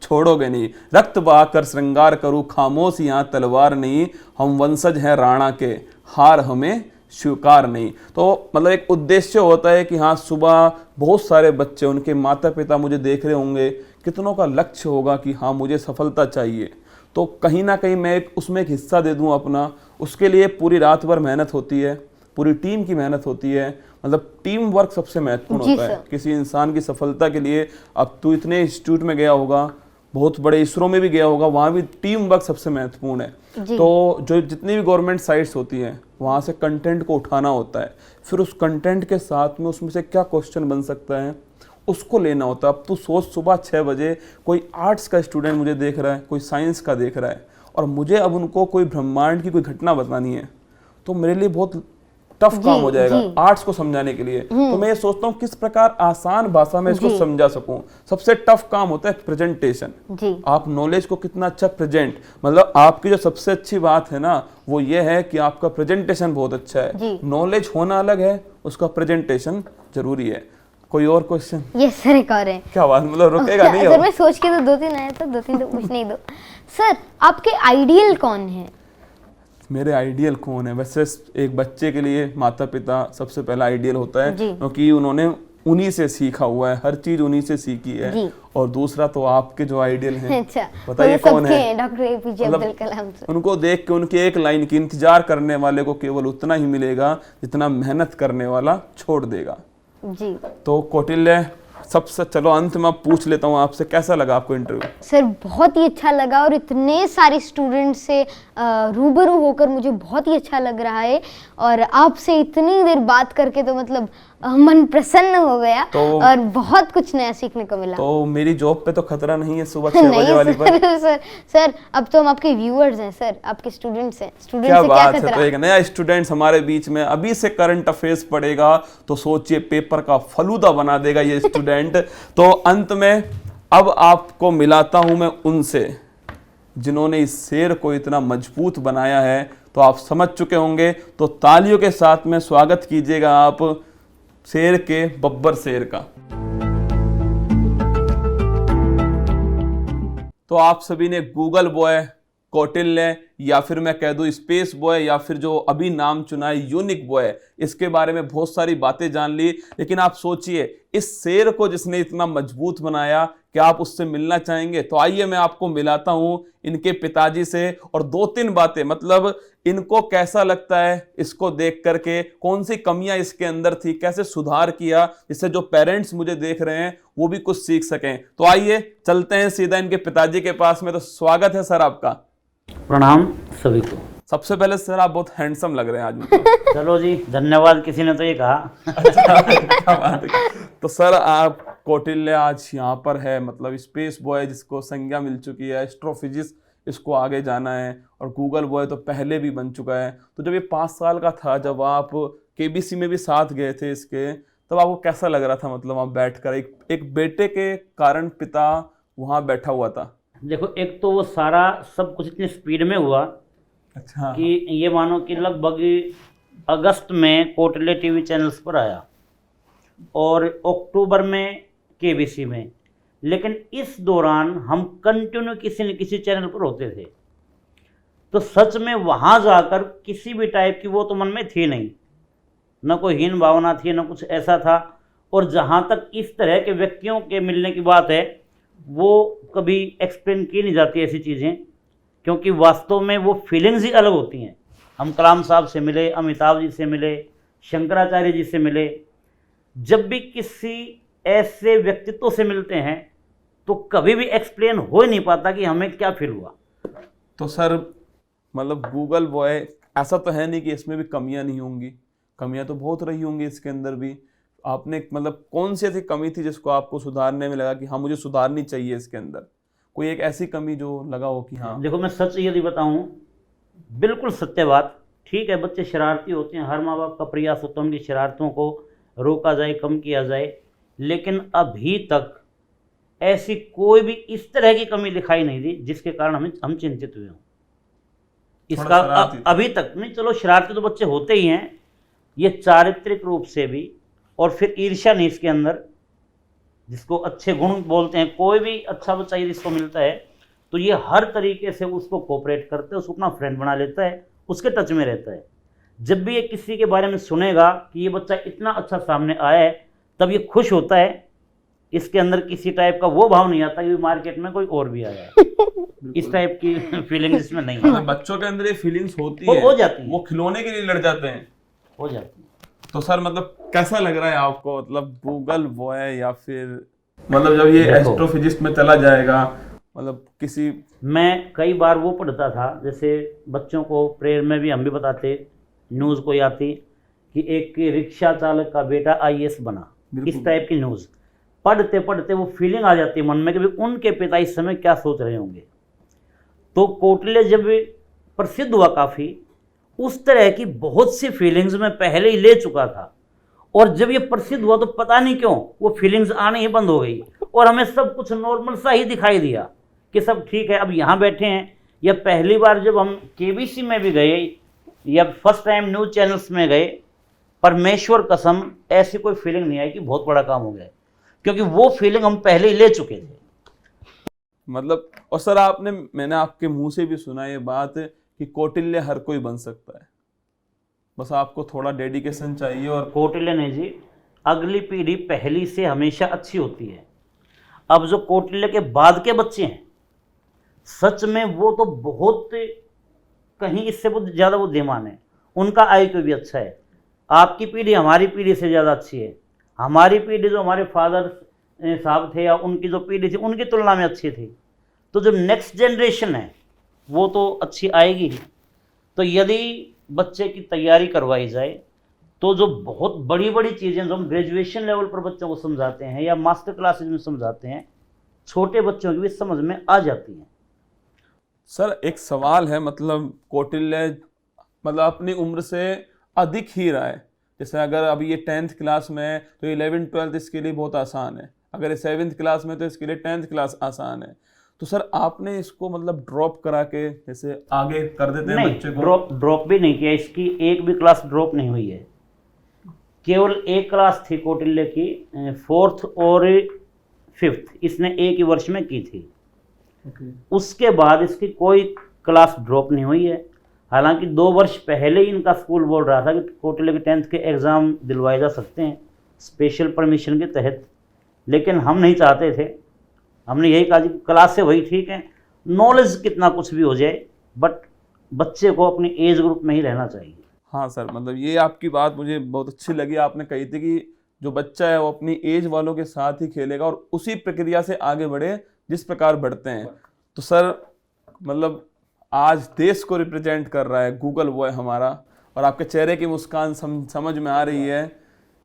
छोड़ोगे नहीं। रक्त बहाकर श्रृंगार करूँ, खामोश यहाँ तलवार नहीं, हम वंशज हैं राणा के, हार हमें स्वीकार नहीं। तो मतलब एक उद्देश्य होता है कि हाँ, सुबह बहुत सारे बच्चे, उनके माता पिता मुझे देख रहे होंगे, कितनों का लक्ष्य होगा कि हाँ मुझे सफलता चाहिए, तो कहीं ना कहीं मैं उसमें एक हिस्सा दे दूँ अपना। उसके लिए पूरी रात भर मेहनत होती है, पूरी टीम की मेहनत होती है, मतलब टीम वर्क सबसे महत्वपूर्ण होता है किसी इंसान की सफलता के लिए। अब तू इतने इंस्टीट्यूट में गया होगा, बहुत बड़े इसरो में भी गया होगा, वहाँ भी टीम वर्क सबसे महत्वपूर्ण है। तो जो जितनी भी गवर्नमेंट साइट्स होती हैं, वहाँ से कंटेंट को उठाना होता है, फिर उस कंटेंट के साथ में उसमें से क्या क्वेश्चन बन सकता है उसको लेना होता है। अब तू सोच, सुबह 6 बजे कोई आर्ट्स का स्टूडेंट मुझे देख रहा है, कोई साइंस का देख रहा है, और मुझे अब उनको कोई ब्रह्मांड की कोई घटना बतानी है, तो मेरे लिए बहुत टफ काम हो जाएगा आर्ट्स को समझाने के लिए। तो मैं ये सोचता हूँ किस प्रकार आसान भाषा में इसको समझा सकूं। सबसे टफ काम होता है प्रेजेंटेशन। आप नॉलेज को कितना अच्छा प्रेजेंट, मतलब आपकी जो सबसे अच्छी बात है ना, वो ये है कि आपका प्रेजेंटेशन बहुत अच्छा है। नॉलेज होना अलग है, उसका प्रेजेंटेशन जरूरी है। कोई और क्वेश्चन? यस सर, एक और है। क्या बात, मतलब रुकेगा नहीं? सर मैं सोच के तो 2-3 आए, तो 2-3 तो पूछने ही दो। सर आपके आइडियल कौन है? मेरे आइडियल कौन है? वैसे एक बच्चे के लिए माता पिता सबसे पहला आइडियल होता है, क्योंकि उन्होंने उन्हीं से सीखा हुआ है, हर चीज उन्हीं से सीखी है। और दूसरा तो आपके जो आइडियल हैं, अच्छा, बताइए कौन है? Doctor APJ Abdul Kalam sir. उनको देख के उनकी एक लाइन की इंतजार करने वाले को केवल उतना ही मिलेगा जितना मेहनत करने वाला छोड़ देगा। जी। तो कौटिल्य, सबसे चलो अंत में पूछ लेता हूँ आपसे, कैसा लगा आपको इंटरव्यू? सर बहुत ही अच्छा लगा, और इतने सारे स्टूडेंट से रूबरू होकर मुझे बहुत ही अच्छा लग रहा है, और आपसे इतनी देर बात करके तो मतलब मन प्रसन्न हो गया, और बहुत कुछ नया सीखने को मिला। तो मेरी जॉब पे तो खतरा नहीं है सुबह 6 बजे वाली पर? सर अब तो हम आपके व्यूअर्स हैं सर, आपके स्टूडेंट्स हैं। स्टूडेंट क्या से बात क्या खतरा? है। तो एक नया स्टूडेंट्स हमारे बीच में अभी से करंट अफेयर्स पढ़ेगा तो सोचिए पेपर का फलूदा बना देगा ये स्टूडेंट। तो अंत में अब आपको मिलाता हूं मैं उनसे जिन्होंने इस शेर को इतना मजबूत बनाया है, तो आप समझ चुके होंगे। तो तालियों के साथ में स्वागत कीजिएगा आप शेर के बब्बर शेर का। तो आप सभी ने गूगल बॉय, कौटिल्य, या फिर मैं कह दूं स्पेस बॉय, या फिर जो अभी नाम चुना है यूनिक बॉय, इसके बारे में बहुत सारी बातें जान ली। लेकिन आप सोचिए, इस शेर को जिसने इतना मजबूत बनाया, क्या आप उससे मिलना चाहेंगे? तो आइए मैं आपको मिलाता हूं इनके पिताजी से, और 2-3 बातें, मतलब इनको कैसा लगता है इसको देख करके, कौन सी कमियां इसके अंदर थी, कैसे सुधार किया, जिससे जो पेरेंट्स मुझे देख रहे हैं वो भी कुछ सीख सकें। तो आइए चलते हैं सीधा इनके पिताजी के पास में। तो स्वागत है सर आपका। प्रणाम सभी को। सबसे पहले सर आप बहुत हैंडसम लग रहे हैं आज। चलो जी, धन्यवाद, किसी ने तो ये कहा। क्या बात है। तो सर आप कौटिल्य आज यहाँ पर है, मतलब स्पेस बॉय जिसको संज्ञा मिल चुकी है, एस्ट्रोफिजिक्स इसको आगे जाना है, और गूगल बॉय तो पहले भी बन चुका है। तो जब ये 5 साल का था, जब आप केबीसी में भी साथ गए थे इसके, तब आपको कैसा लग रहा था? मतलब आप बैठकर एक बेटे के कारण पिता वहाँ बैठा हुआ था। देखो, एक तो वो सारा सब कुछ इतनी स्पीड में हुआ, अच्छा, कि ये मानो कि लगभग अगस्त में कौटिल्य टीवी चैनल्स पर आया और अक्टूबर में केबीसी में। लेकिन इस दौरान हम कंटिन्यू किसी न किसी चैनल पर होते थे। तो सच में वहाँ जाकर किसी भी टाइप की वो तो मन में थी नहीं, न कोई हीन भावना थी, न कुछ ऐसा था। और जहाँ तक इस तरह के व्यक्तियों के मिलने की बात है, वो कभी एक्सप्लेन की नहीं जाती ऐसी चीज़ें। क्योंकि वास्तव में वो फीलिंग्स ही अलग होती हैं। हम कलाम साहब से मिले, अमिताभ जी से मिले, शंकराचार्य जी से मिले, जब भी किसी ऐसे व्यक्तित्व से मिलते हैं तो कभी भी एक्सप्लेन हो ही नहीं पाता कि हमें क्या फील हुआ। तो सर मतलब गूगल बॉय ऐसा तो है नहीं कि इसमें भी कमियां नहीं होंगी, कमियां तो बहुत रही होंगी इसके अंदर भी। आपने मतलब कौन सी ऐसी कमी थी जिसको आपको सुधारने में लगा कि हाँ मुझे सुधारनी चाहिए इसके अंदर, कोई एक ऐसी कमी जो लगा हो कि हाँ? देखो, मैं सच यदि बताऊं, बिल्कुल सत्य बात, ठीक है बच्चे शरारती होते हैं, हर माँ बाप का प्रयास होता है उनकी शरारतों को रोका जाए, कम किया जाए, लेकिन अभी तक ऐसी कोई भी इस तरह की कमी दिखाई नहीं दी जिसके कारण हम चिंतित हुए हों। इसका अभी तक नहीं। चलो शरारती तो बच्चे होते ही हैं, ये चारित्रिक रूप से भी, और फिर ईर्ष्या नहीं इसके अंदर, जिसको अच्छे गुण बोलते हैं। कोई भी अच्छा बच्चा यदि इसको मिलता है तो ये हर तरीके से उसको कोऑपरेट करते हैं, उसको अपना फ्रेंड बना लेता है, उसके टच में रहता है। जब भी ये किसी के बारे में सुनेगा कि ये बच्चा इतना अच्छा सामने आया है, तब ये खुश होता है। इसके अंदर किसी टाइप का वो भाव नहीं आता कि मार्केट में कोई और भी आया है। इस टाइप की फीलिंग्स इसमें नहीं है। बच्चों के अंदर ये फीलिंग्स होती है, हो जाती है, वो खिलौने के लिए लड़ जाते हैं, हो जाती है। तो सर मतलब कैसा लग रहा है आपको, मतलब गूगल बॉय या फिर मतलब जब ये एस्ट्रोफिजिक्स में चला जाएगा, मतलब किसी, मैं कई बार वो पढ़ता था, जैसे बच्चों को प्रेयर में भी हम भी बताते, न्यूज़ कोई आती कि एक रिक्शा चालक का बेटा IAS बना, इस टाइप की न्यूज़ पढ़ते पढ़ते वो फीलिंग आ जाती है मन में कि भाई उनके पिता इस समय क्या सोच रहे होंगे। तो कौटिल्य जब प्रसिद्ध हुआ काफ़ी, उस तरह की बहुत सी फीलिंग्स में पहले ही ले चुका था, और जब ये प्रसिद्ध हुआ तो पता नहीं क्यों वो फीलिंग्स आने ही बंद हो गई और हमें सब कुछ नॉर्मल सा ही दिखाई दिया कि सब ठीक है। अब यहाँ बैठे हैं, या पहली बार जब हम KBC में भी गए या फर्स्ट टाइम न्यूज़ चैनल्स में गए, परमेश्वर कसम ऐसी कोई फीलिंग नहीं आई कि बहुत बड़ा काम हो गया, क्योंकि वो फीलिंग हम पहले ही ले चुके थे। मतलब और सर मैंने आपके मुंह से भी सुना ये बात कि कौटिल्य हर कोई बन सकता है, बस आपको थोड़ा डेडिकेशन चाहिए। और कौटिल्य नहीं जी, अगली पीढ़ी पहली से हमेशा अच्छी होती है। अब जो कौटिल्य के बाद के बच्चे हैं, सच में वो तो बहुत कहीं इससे बहुत ज़्यादा बुद्धिमान है, उनका IQ भी अच्छा है। आपकी पीढ़ी हमारी पीढ़ी से ज़्यादा अच्छी है। हमारी पीढ़ी जो हमारे फादर साहब थे या उनकी जो पीढ़ी थी उनकी तुलना में अच्छी थी, तो जो नेक्स्ट जनरेशन है वो तो अच्छी आएगी ही। तो यदि बच्चे की तैयारी करवाई जाए तो जो बहुत बड़ी बड़ी चीज़ें जो हम ग्रेजुएशन लेवल पर बच्चों को समझाते हैं या मास्टर क्लासेज में समझाते हैं, छोटे बच्चों की भी समझ में आ जाती हैं। सर एक सवाल है, मतलब कौटिल्य मतलब अपनी उम्र से अधिक ही रहा है, जैसे अगर अभी ये 10th क्लास में है तो 11th 12th इसके लिए बहुत आसान है, अगर ये 7th क्लास में तो इसके लिए 10th क्लास आसान है। तो सर आपने इसको मतलब ड्रॉप करा के जैसे आगे कर देते हैं बच्चे को? ड्रॉप भी नहीं किया, इसकी एक भी क्लास ड्रॉप नहीं हुई है। केवल एक क्लास थी कौटिल्य की, 4th और 5th इसने एक ही वर्ष में की थी। उसके बाद इसकी कोई क्लास ड्रॉप नहीं हुई है। हालांकि 2 वर्ष पहले ही इनका स्कूल बोल रहा था कि कौटिल्य के 10th के एग्ज़ाम दिलवाए जा सकते हैं स्पेशल परमिशन के तहत, लेकिन हम नहीं चाहते थे। हमने यही कहा कि क्लास से वही ठीक है, नॉलेज कितना कुछ भी हो जाए, बट बच्चे को अपनी एज ग्रुप में ही रहना चाहिए। हाँ सर, मतलब ये आपकी बात मुझे बहुत अच्छी लगी। आपने कही थी कि जो बच्चा है वो अपनी एज वालों के साथ ही खेलेगा और उसी प्रक्रिया से आगे बढ़े जिस प्रकार बढ़ते हैं। तो सर मतलब आज देश को रिप्रेजेंट कर रहा है गूगल बॉय हमारा, और आपके चेहरे की मुस्कान समझ में आ रही है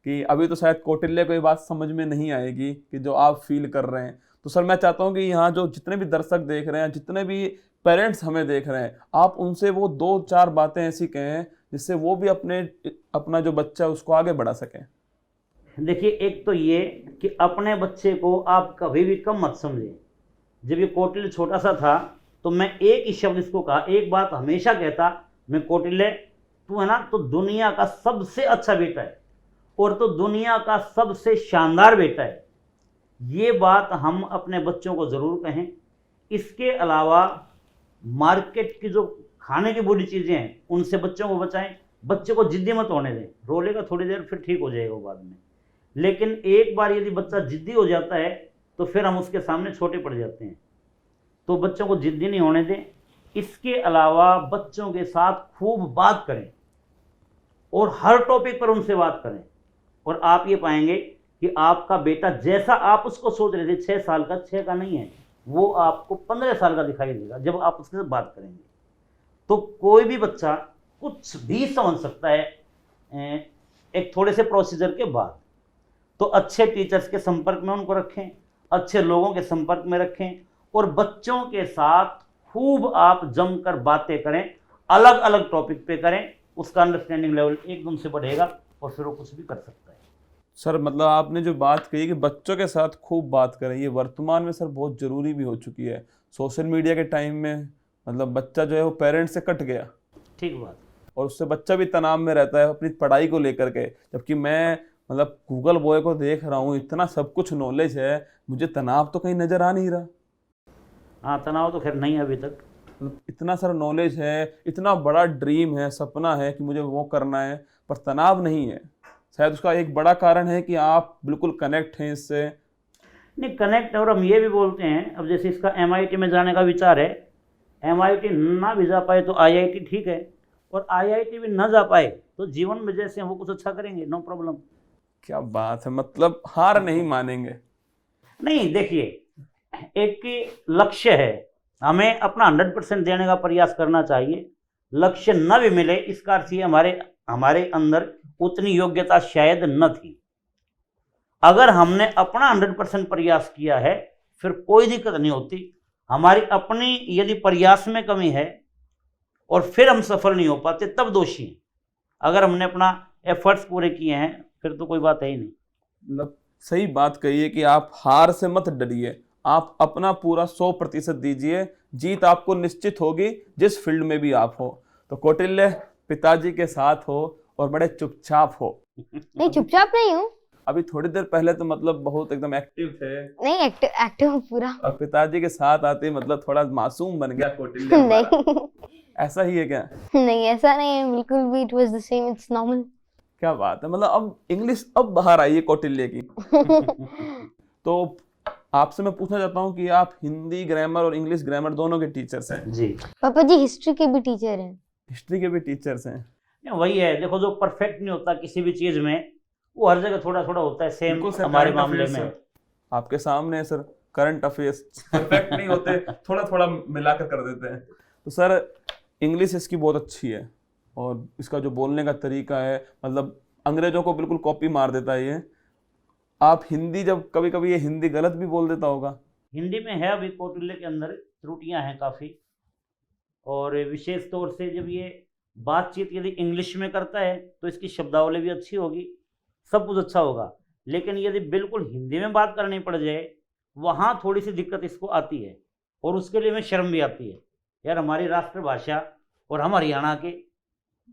कि अभी तो शायद कौटिल्य को ये बात समझ में नहीं आएगी कि जो आप फील कर रहे हैं। तो सर मैं चाहता हूँ कि यहाँ जो जितने भी दर्शक देख रहे हैं, जितने भी पेरेंट्स हमें देख रहे हैं, आप उनसे वो 2-4 बातें ऐसी कहें जिससे वो भी अपना जो बच्चा है उसको आगे बढ़ा सकें। देखिए, एक तो ये कि अपने बच्चे को आप कभी भी कम मत समझें। जब ये कौटिल्य छोटा सा था तो मैं एक ही शब्द इसको कहा, एक बात हमेशा कहता, मैं कौटिल्य तू है ना तो दुनिया का सबसे अच्छा बेटा है और तो दुनिया का सबसे शानदार बेटा है। ये बात हम अपने बच्चों को ज़रूर कहें। इसके अलावा मार्केट की जो खाने की बुरी चीज़ें हैं उनसे बच्चों को बचाएं। बच्चे को जिद्दी मत होने दें, रोलेगा थोड़ी देर फिर ठीक हो जाएगा बाद में, लेकिन एक बार यदि बच्चा जिद्दी हो जाता है तो फिर हम उसके सामने छोटे पड़ जाते हैं। तो बच्चों को जिद्दी नहीं होने दें। इसके अलावा बच्चों के साथ खूब बात करें और हर टॉपिक पर उनसे बात करें, और आप ये पाएंगे कि आपका बेटा जैसा आप उसको सोच रहे थे 6 साल का, 6 का नहीं है, वो आपको 15 साल का दिखाई देगा जब आप उसके साथ बात करेंगे। तो कोई भी बच्चा कुछ भी समझ सकता है एक थोड़े से प्रोसीजर के बाद। तो अच्छे टीचर्स के संपर्क में उनको रखें, अच्छे लोगों के संपर्क में रखें, और बच्चों के साथ खूब आप जमकर बातें करें, अलग अलग टॉपिक पे करें, उसका अंडरस्टैंडिंग लेवल एकदम से बढ़ेगा और फिर वो कुछ भी कर सकता है। सर मतलब आपने जो बात कही कि बच्चों के साथ खूब बात करें, ये वर्तमान में सर बहुत ज़रूरी भी हो चुकी है। सोशल मीडिया के टाइम में मतलब बच्चा जो है वो पेरेंट्स से कट गया, ठीक बात, और उससे बच्चा भी तनाव में रहता है अपनी पढ़ाई को लेकर के। जबकि मैं मतलब गूगल बॉय को देख रहा हूँ, इतना सब कुछ नॉलेज है, मुझे तनाव तो कहीं नज़र आ नहीं रहा। हाँ, तनाव तो खैर नहीं है अभी तक। मतलब इतना सारा नॉलेज है, इतना बड़ा ड्रीम है, सपना है कि मुझे वो करना है, पर तनाव नहीं है। शायद उसका एक बड़ा कारण है कि आप बिल्कुल कनेक्ट हैं इससे। नहीं, कनेक्ट, और हम ये भी बोलते हैं, अब जैसे इसका MIT में जाने का विचार है, MIT ना भी जा पाए तो IIT ठीक है, और IIT भी ना जा पाए तो जीवन में जैसे वो कुछ अच्छा करेंगे, नो प्रॉब्लम। क्या बात है, मतलब हार नहीं मानेंगे। नहीं, देखिए, एक लक्ष्य है, हमें अपना 100% देने का प्रयास करना चाहिए। लक्ष्य न भी मिले इसका अर्थ ये हमारे अंदर उतनी योग्यता शायद न थी। अगर हमने अपना 100% प्रयास किया है फिर कोई दिक्कत नहीं होती। हमारी अपनी यदि प्रयास में कमी है और फिर हम सफल नहीं हो पाते तब दोषी हैं। अगर हमने अपना एफर्ट्स पूरे किए हैं फिर तो कोई बात है ही नहीं। मतलब सही बात कहिए कि आप हार से मत डरिए, आप अपना पूरा 100% दीजिए, जीत आपको निश्चित होगी जिस फील्ड में भी आप हो। तो कौटिल्य पिताजी के साथ हो और बड़े चुपचाप हो। नहीं, चुपचाप नहीं हूँ। अभी थोड़ी देर पहले तो मतलब बहुत एकदम एक्टिव थे। नहीं, एक्टिव हूँ पूरा। और पिताजी के साथ आते मतलब थोड़ा मासूम बन गया कौटिल्य हमारा। नहीं ऐसा ही है क्या? नहीं, ऐसा नहीं है बिल्कुल भी। It was the same, it's normal. क्या बात है, मतलब अब इंग्लिश अब बाहर आई है कौटिल्य की। तो आपसे मैं पूछना चाहता हूँ कि आप हिंदी ग्रामर और इंग्लिश ग्रामर दोनों के टीचर्स हैं। जी, पापा जी हिस्ट्री के भी टीचर हैं। हिस्ट्री के भी टीचर्स हैं। वही है, देखो, जो परफेक्ट नहीं होता किसी भी चीज में वो हर जगह थोड़ा थोड़ा होता है। सेम बिल्कुल सर, हमारे current मामले affairs में सर, आपके सामने है सर, करंट अफेयर्स परफेक्ट नहीं होते, थोड़ा थोड़ा मिलाकर कर देते हैं। तो सर इंग्लिश इसकी बहुत अच्छी है और इसका जो बोलने का तरीका है मतलब अंग्रेजों को बिल्कुल कॉपी मार देता है ये। आप हिंदी जब कभी कभी ये हिंदी गलत भी बोल देता होगा। हिंदी में है अभी कौटिल्य के अंदर त्रुटियां हैं काफ़ी, और विशेष तौर से जब ये बातचीत यदि इंग्लिश में करता है तो इसकी शब्दावली भी अच्छी होगी, सब कुछ अच्छा होगा। लेकिन यदि बिल्कुल हिंदी में बात करनी पड़ जाए वहाँ थोड़ी सी दिक्कत इसको आती है, और उसके लिए हमें शर्म भी आती है, यार हमारी राष्ट्रभाषा और हम हरियाणा के,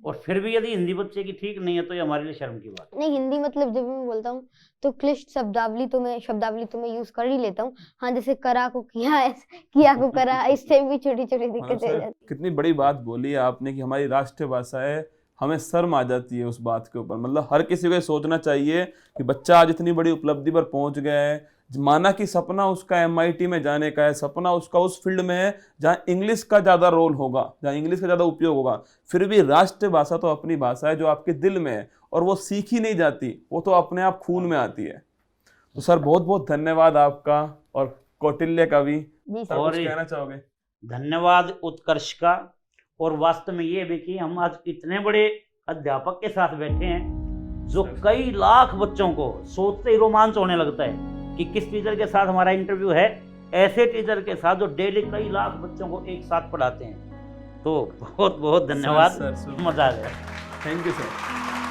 और फिर भी यदि हिंदी बच्चे की ठीक नहीं है तो ये हमारे लिए शर्म की बात है। नहीं, हिंदी मतलब जब मैं बोलता हूँ तो क्लिष्ट शब्दावली तो मैं यूज कर ही लेता हूँ। हाँ, जैसे करा को किया, किया को करा, इससे भी छोटी छोटी दिक्कतें हो जाती। कितनी बड़ी बात बोली है आपने कि हमारी राष्ट्रीय भाषा है, हमें शर्म आ जाती है उस बात के ऊपर। मतलब हर किसी को सोचना चाहिए कि बच्चा आज इतनी बड़ी उपलब्धि पर पहुंच गया है, माना कि सपना उसका MIT में जाने का है, सपना उसका उस फील्ड में है जहाँ इंग्लिश का ज़्यादा रोल होगा, जहाँ इंग्लिश का ज़्यादा उपयोग होगा, फिर भी राष्ट्रीय भाषा तो अपनी भाषा है जो आपके दिल में है और वो सीखी नहीं जाती, वो तो अपने आप खून में आती है। तो सर बहुत बहुत धन्यवाद आपका और कौटिल्य का भी। जी सर सर। कुछ कहना चाहोगे? धन्यवाद उत्कर्ष का, और वास्तव में ये भी कि हम आज इतने बड़े अध्यापक के साथ बैठे हैं जो कई लाख बच्चों को सोचते ही रोमांच होने लगता है कि किस टीचर के साथ हमारा इंटरव्यू है, ऐसे टीचर के साथ जो डेली कई लाख बच्चों को एक साथ पढ़ाते हैं। तो बहुत बहुत धन्यवाद, सर, मजा आ गया। Thank you sir.